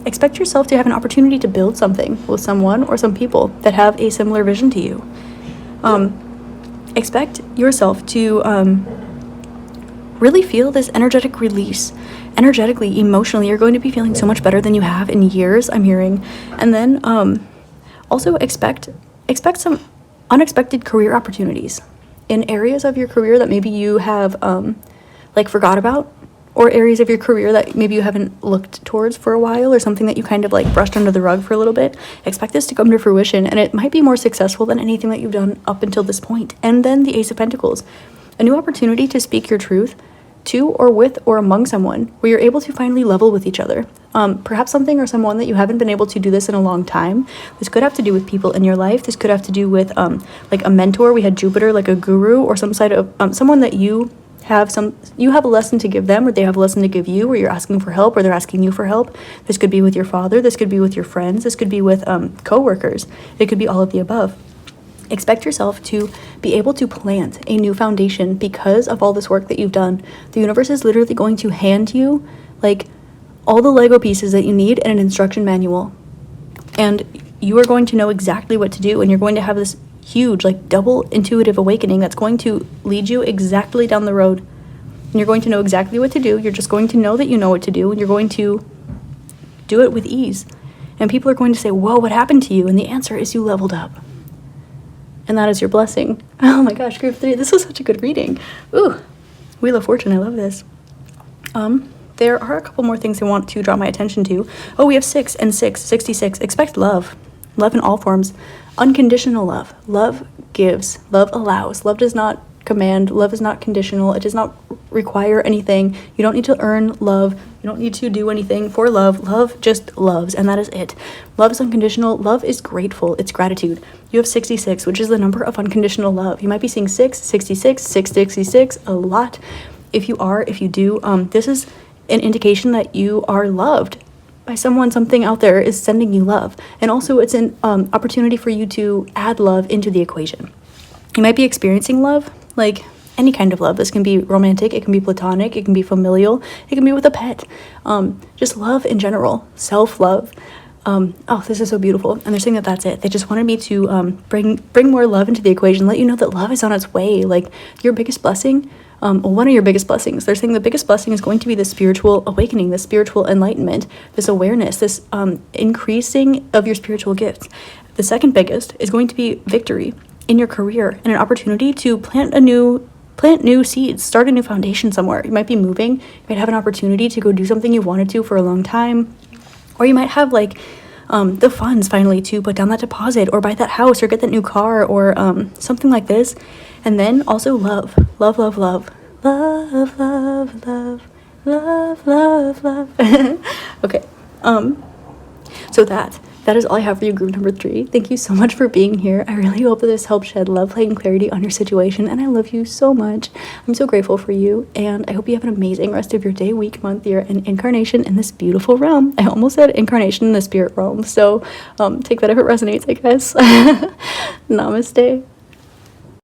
expect yourself to have an opportunity to build something with someone or some people that have a similar vision to you. Expect yourself to really feel this energetic release. Energetically, emotionally, you're going to be feeling so much better than you have in years, I'm hearing. And then also expect some unexpected career opportunities in areas of your career that maybe you have forgot about, or areas of your career that maybe you haven't looked towards for a while, or something that you kind of like brushed under the rug for a little bit. Expect this to come to fruition, and it might be more successful than anything that you've done up until this point. And then the Ace of Pentacles, a new opportunity to speak your truth to or with or among someone where you're able to finally level with each other. Perhaps something or someone that you haven't been able to do this in a long time. This could have to do with people in your life. This could have to do with like a mentor. We had Jupiter, like a guru, or some side of someone that you have a lesson to give them, or they have a lesson to give you, or you're asking for help, or they're asking you for help. This could be with your father. This could be with your friends. This could be with co-workers. It could be all of the above. Expect yourself to be able to plant a new foundation because of all this work that you've done. The universe is literally going to hand you like all the Lego pieces that you need and an instruction manual. And you are going to know exactly what to do, and you're going to have this huge, like, double intuitive awakening that's going to lead you exactly down the road. And you're going to know exactly what to do. You're just going to know that you know what to do, and you're going to do it with ease. And people are going to say, whoa, what happened to you? And the answer is you leveled up. And that is your blessing. Oh my gosh, group 3, this was such a good reading. Ooh, Wheel of Fortune, I love this. There are a couple more things I want to draw my attention to. Oh, we have 6 and 6, 66. Expect love. Love in all forms. Unconditional love. Love gives. Love allows. Love does not command. Love is not conditional. It does not require anything. You don't need to earn love. You don't need to do anything for love. Love just loves, and that is it. Love is unconditional. Love is grateful. It's gratitude. You have 66, which is the number of unconditional love. You might be seeing 6, 66, 666 a lot. If you do, this is an indication that you are loved by someone. Something out there is sending you love. And also it's an opportunity for you to add love into the equation. You might be experiencing love, like any kind of love. This can be romantic, it can be platonic, it can be familial, it can be with a pet. Just love in general, self-love. Oh, this is so beautiful. And they're saying that that's it. They just wanted me to bring more love into the equation, let you know that love is on its way. Like your biggest blessing, one of your biggest blessings. They're saying the biggest blessing is going to be the spiritual awakening, the spiritual enlightenment, this awareness, this increasing of your spiritual gifts. The second biggest is going to be victory in your career and an opportunity to plant new seeds, start a new foundation somewhere. You might be moving, you might have an opportunity to go do something you've wanted to for a long time, or you might have like the funds finally to put down that deposit or buy that house or get that new car or something like this. And then also love. Love, love, love. Love, love, love. Love, love, love. Okay. So that is all I have for you, group number 3. Thank you so much for being here. I really hope that this helped shed love, light, and clarity on your situation, and I love you so much. I'm so grateful for you, and I hope you have an amazing rest of your day, week, month, year, and incarnation in this beautiful realm. I almost said incarnation in the spirit realm, so take that if it resonates, I guess. Namaste.